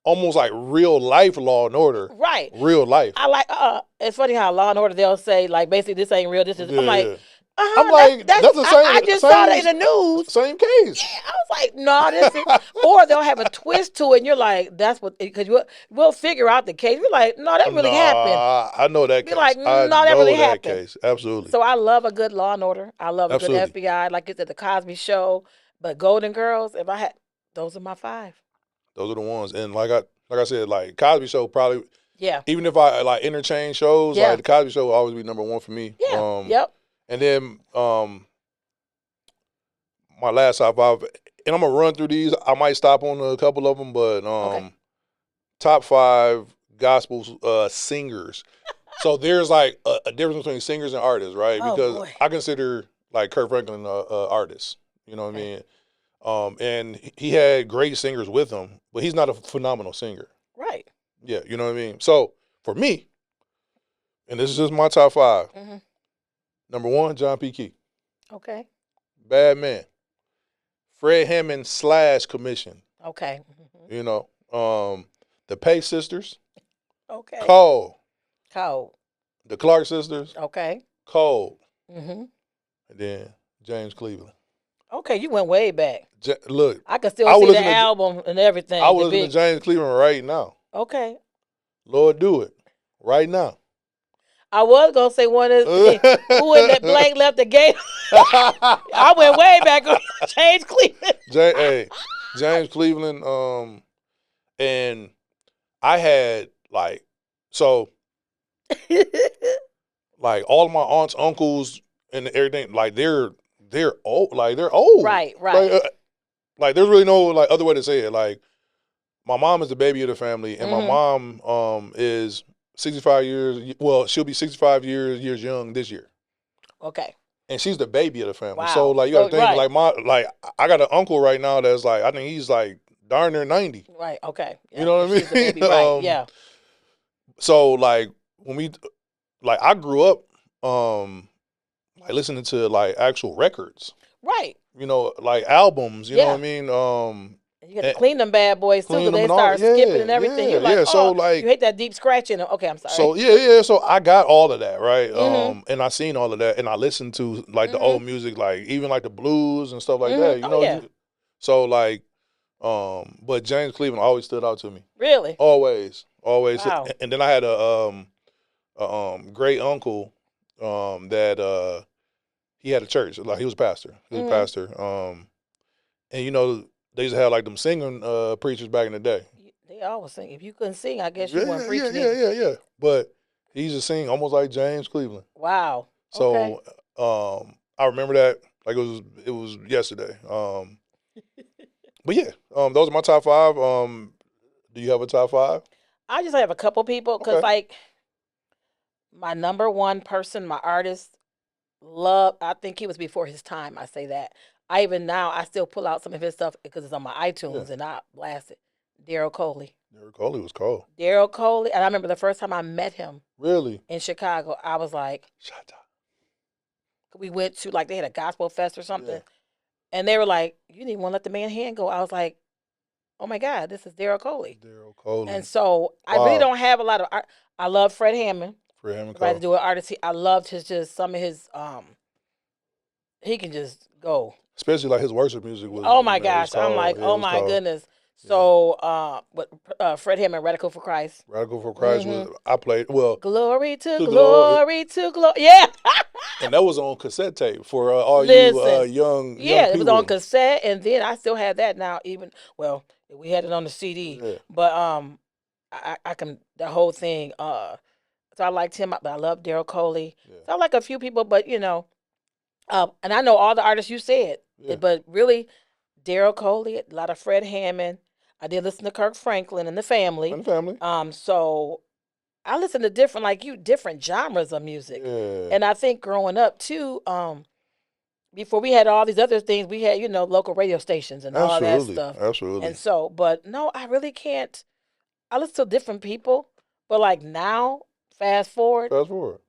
almost like real life Law and Order. Right. Real life. I like. It's funny how Law and Order they'll say like basically this ain't real. This is. I'm like. I'm like, that's the same. I just saw that in the news. Same case. Yeah, I was like, no, this is. Or they'll have a twist to it, and you're like, that's what, because we'll figure out the case. We're like, no, that really happened. I know that case. You're like, no, that really happened. Case. Absolutely. So I love a good Law and Order. I love a good FBI, like you said, the Cosby Show. But Golden Girls, if I had, those are my 5. Those are the ones, and like I said, like Cosby Show probably. Yeah. Even if I like interchange shows, Yeah. like the Cosby Show will always be number one for me. Yeah. Yep. And then my last top five, and I'm gonna run through these. I might stop on a couple of them, but Okay. top five gospel singers. So there's like a difference between singers and artists, right? Oh, Because boy. I consider like Kirk Franklin a artist. You know what Okay. I mean? And he had great singers with him, but he's not a phenomenal singer. Right. Yeah, you know what I mean? So for me, and this is just my top five. Mm-hmm. Number one, John P. Key. Okay. Bad Man. Fred Hammond / Commission. Okay. Mm-hmm. You know, the Pace Sisters. Okay. Cole. Cold. The Clark Sisters. Okay. Cole. Mm-hmm. And then James Cleveland. Okay, you went way back. Look, I can still I would see the listen to- album and everything. I the was listening big. to James Cleveland right now. Okay. Lord, do it right now. I was gonna say one is who in that blank left the game. I went way back on James Cleveland. James Cleveland. And I had like like all of my aunts, uncles, and everything. Like they're old. Like they're old. Right. Like there's really no like other way to say it. Like my mom is the baby of the family, and my mom is 65 years. Well, she'll be 65 years young this year. Okay. And she's the baby of the family. Wow. So like you got to think right. like I got an uncle right now that's like I think he's like darn near 90. Right. Okay. Yeah. You know what I mean? She's the baby. Right. Yeah. So like when we like I grew up like listening to like actual records. Right. You know, like albums, you know what I mean? You got to clean them bad boys too, because they start skipping and everything. You're like, so like you hate that deep scratching. Okay, I'm sorry. So so I got all of that, right? And I seen all of that, and I listened to like the old music, like even like the blues and stuff like that. You know, so like, but James Cleveland always stood out to me. Really? Always. Wow. And then I had a great uncle that he had a church, like he was a pastor. He was a pastor. And you know, they used to have like them singing preachers back in the day. They always sing. If you couldn't sing, I guess you weren't preaching. Yeah. But he used to sing almost like James Cleveland. Wow. So I remember that like it was yesterday. But yeah, those are my top five. Do you have a top five? I just have a couple people because like my number one person, my artist, I think he was before his time. I say that. I still pull out some of his stuff because it's on my iTunes and I blast it. Daryl Coley. Daryl Coley was cold. Daryl Coley, and I remember the first time I met him. Really? In Chicago, I was like, shut up. We went to like they had a gospel fest or something, and they were like, "You didn't want to let the man hand go." I was like, "Oh my God, this is Daryl Coley." Daryl Coley. And so I really don't have a lot of art. I love Fred Hammond. Fred Hammond. If I had to do an artist, I loved some of his. He can just go. Especially like his worship music was. Oh my gosh! I'm like, oh my goodness. So, Fred Hammond, Radical for Christ. Radical for Christ was I played well. Glory to glory to glory. Yeah. And that was on cassette tape for all you young it people. was on cassette, and then I still have that now. We had it on the CD, but I can the whole thing. So I liked him, but I love Daryl Coley. So I like a few people, but and I know all the artists you said, but really, Daryl Coley, a lot of Fred Hammond. I did listen to Kirk Franklin and the Family. So I listen to different genres of music. Yeah. And I think growing up too, before we had all these other things, we had, local radio stations and all that stuff. Absolutely. And so, but no, I really can't. I listen to different people, but like now, fast forward.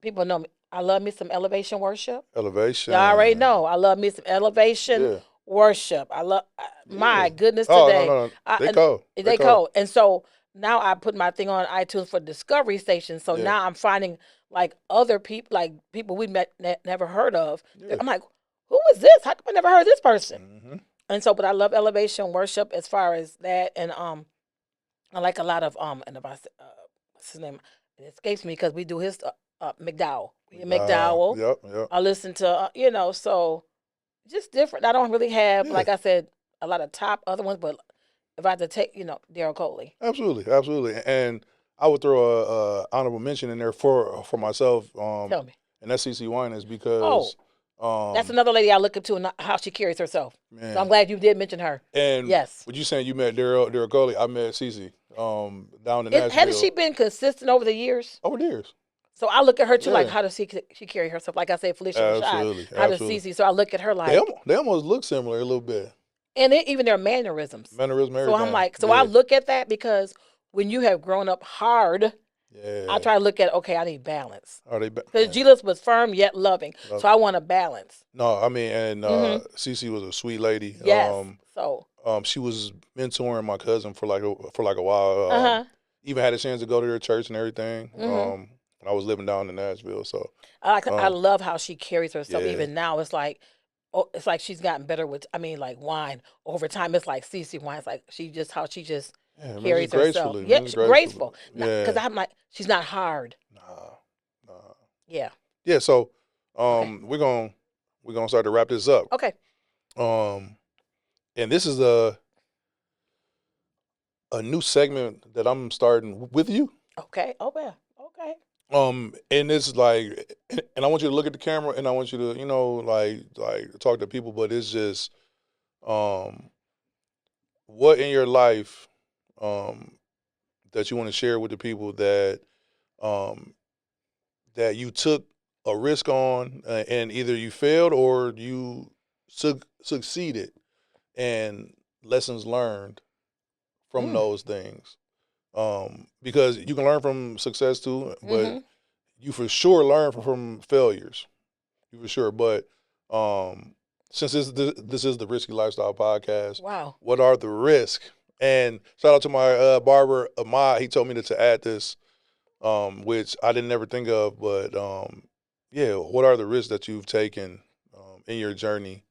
People know me. I love me some elevation worship. Elevation. Y'all already know. I love me some elevation worship. I love, my goodness today. No. They cold. And so now I put my thing on iTunes for Discovery Station. So now I'm finding like other people, like people we never heard of. I'm like, who is this? How come I never heard this person? And so, but I love elevation worship as far as that. And I like a lot of, and if what's his name? It escapes me because we do his McDowell. McDowell. Yep. I listen to, so just different. I don't really have, like I said, a lot of top other ones, but if I had to take, Daryl Coley. Absolutely. And I would throw a honorable mention in there for myself. Tell me. And that's CeCe Winans because that's another lady I look up to and how she carries herself. man. So I'm glad you did mention her. And yes. What you saying? You met Daryl Coley. I met CeCe down in Nashville. Hasn't she been consistent over the years? Over the years. So I look at her too, like how does she carry herself? Like I said, Felicia Rashad. How does CeCe? So I look at her like they almost look similar a little bit. And even their mannerisms. Everything. So I'm like, I look at that because when you have grown up hard, I try to look at, okay, I need balance. Because Jesus was firm yet loving. So I want a balance. No, I mean, and CeCe was a sweet lady. Yes. She was mentoring my cousin for like a while. Even had a chance to go to their church and everything. When I was living down in Nashville. So I love how she carries herself. Even now, it's like she's gotten better with. I mean, like wine over time. It's like CeCe Wine. It's like she just carries herself. Yeah, she's graceful. Because I'm like, she's not hard. Nah. Yeah. Yeah. So we're gonna start to wrap this up. Okay. And this is a new segment that I'm starting with you. Okay. Oh yeah. Okay. And it's like, and I want you to look at the camera, and I want you to, like talk to people. But it's just, what in your life, that you want to share with the people that, that you took a risk on, and either you failed or you succeeded, and lessons learned from those things. Because you can learn from success too, but you for sure learn from failures. You for sure. But since this is the Risky Lifestyle Podcast, wow, what are the risks? And shout out to my barber Ahmad. He told me to add this, which I didn't ever think of. But what are the risks that you've taken in your journey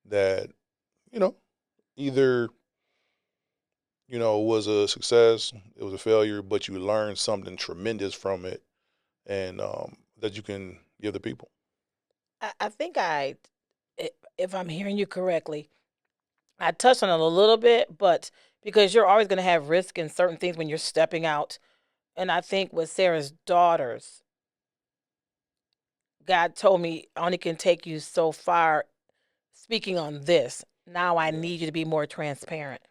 that either was a success, it was a failure, but you learned something tremendous from it, and that you can give the people? I think if I'm hearing you correctly, I touched on it a little bit, but because you're always going to have risk in certain things when you're stepping out. And I think with Sarah's daughters, God told me I only can take you so far speaking on this. Now I need you to be more transparent.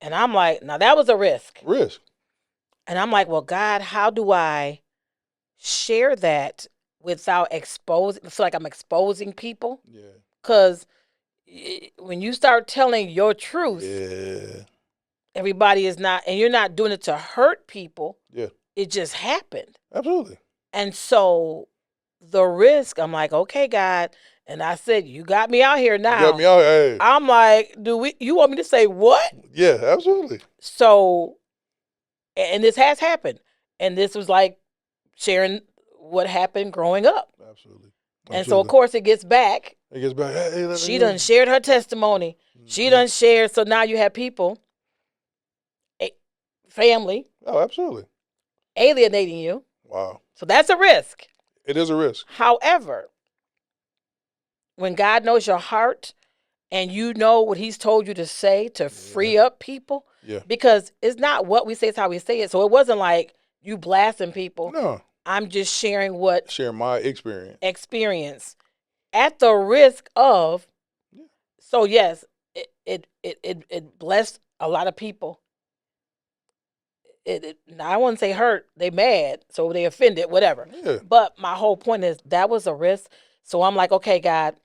And I'm like, now that was a risk. And I'm like, well, God, how do I share that without exposing? I feel like I'm exposing people. Yeah. Because when you start telling your truth, everybody is not, and you're not doing it to hurt people. Yeah. It just happened. Absolutely. And so the risk, I'm like, okay, God. And I said, you got me out here now. You got me out here. Hey. I'm like, you want me to say what? Yeah, absolutely. So, and this has happened. And this was like sharing what happened growing up. Absolutely. And so, of course, it gets back. Hey, she done shared her testimony. She done shared. So now you have people, family. Oh, absolutely. Alienating you. Wow. So that's a risk. It is a risk. However, when God knows your heart and you know what he's told you to say to free up people, because it's not what we say, it's how we say it. So it wasn't like you blasting people. No. I'm just sharing my experience. At the risk of, so yes, it blessed a lot of people. Now I wouldn't say hurt, they mad, so they offended, whatever. Yeah. But my whole point is that was a risk. So I'm like, okay, God.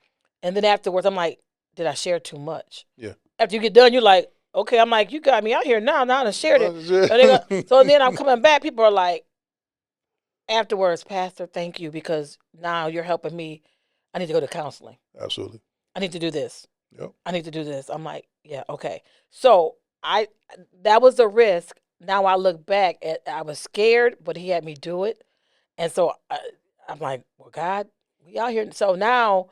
And then afterwards, I'm like, did I share too much? Yeah. After you get done, you're like, okay, I'm like, you got me out here now. Now I shared it. So then I'm coming back. People are like, afterwards, Pastor, thank you, because now you're helping me. I need to go to counseling. Absolutely. I need to do this. Yep. I need to do this. I'm like, yeah, okay. So that was a risk. Now I look back I was scared, but he had me do it. And so I'm like, well, God, we out here. So now,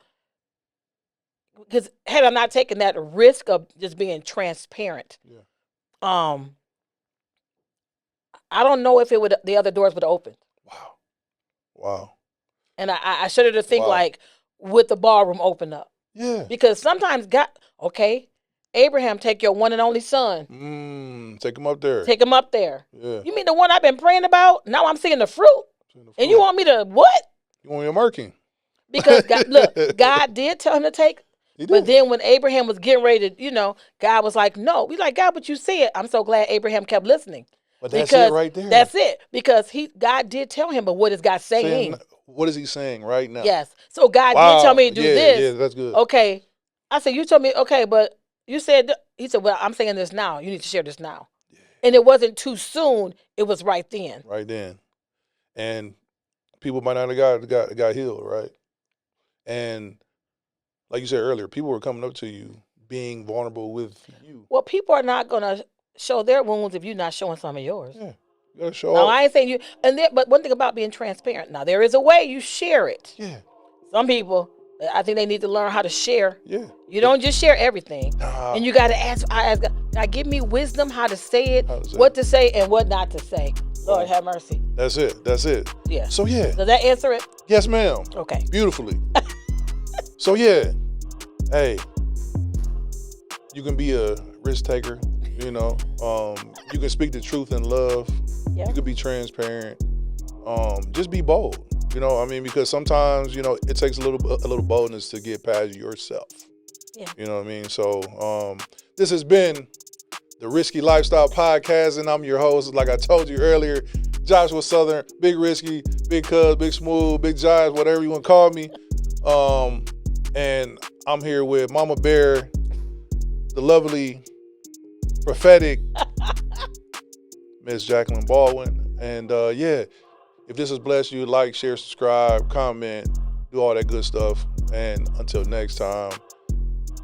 because had I not taken that risk of just being transparent, I don't know if the other doors would open. Wow. And I shudder to think like, would the ballroom open up? Yeah. Because sometimes God, okay, Abraham, take your one and only son. Take him up there. Take him up there. Yeah. You mean the one I've been praying about? Now I'm seeing the fruit. And you want me to what? You want me to mark him? Because God did tell him to take. But then when Abraham was getting ready to, God was like, no. We like, God, but you said. I'm so glad Abraham kept listening. But that's it right there. That's it. Because God did tell him, but what is God saying? What is he saying right now? Yes. So God did tell me to do this. Yeah, that's good. Okay. I said, you told me, okay, but you said, he said, well, I'm saying this now. You need to share this now. Yeah. And it wasn't too soon. It was right then. Right then. And people might not have got healed, right? And like you said earlier, people were coming up to you being vulnerable with you. Well, people are not going to show their wounds if you're not showing some of yours. Yeah. You gotta show now, I ain't saying you, but one thing about being transparent. Now, there is a way you share it. Yeah. Some people, I think they need to learn how to share. Yeah. You don't just share everything. And you got to ask God, give me wisdom how to say it, what to say, and what not to say. Lord, have mercy. That's it. Yeah. So, yeah. Does that answer it? Yes, ma'am. Okay. Beautifully. So, yeah. Hey, you can be a risk taker, you can speak the truth in love. Yep. You can be transparent. Just be bold, because sometimes, it takes a little boldness to get past yourself. Yeah. You know what I mean? So, this has been the Risky Lifestyle Podcast, and I'm your host, like I told you earlier, Joshua Southern, Big Risky, Big Cuz, Big Smooth, Big Jives, whatever you want to call me. And I'm here with Mama Bear, the lovely, prophetic Miss Jacqueline Baldwin. And if this has blessed you, like, share, subscribe, comment, do all that good stuff. And until next time,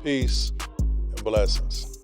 peace and blessings.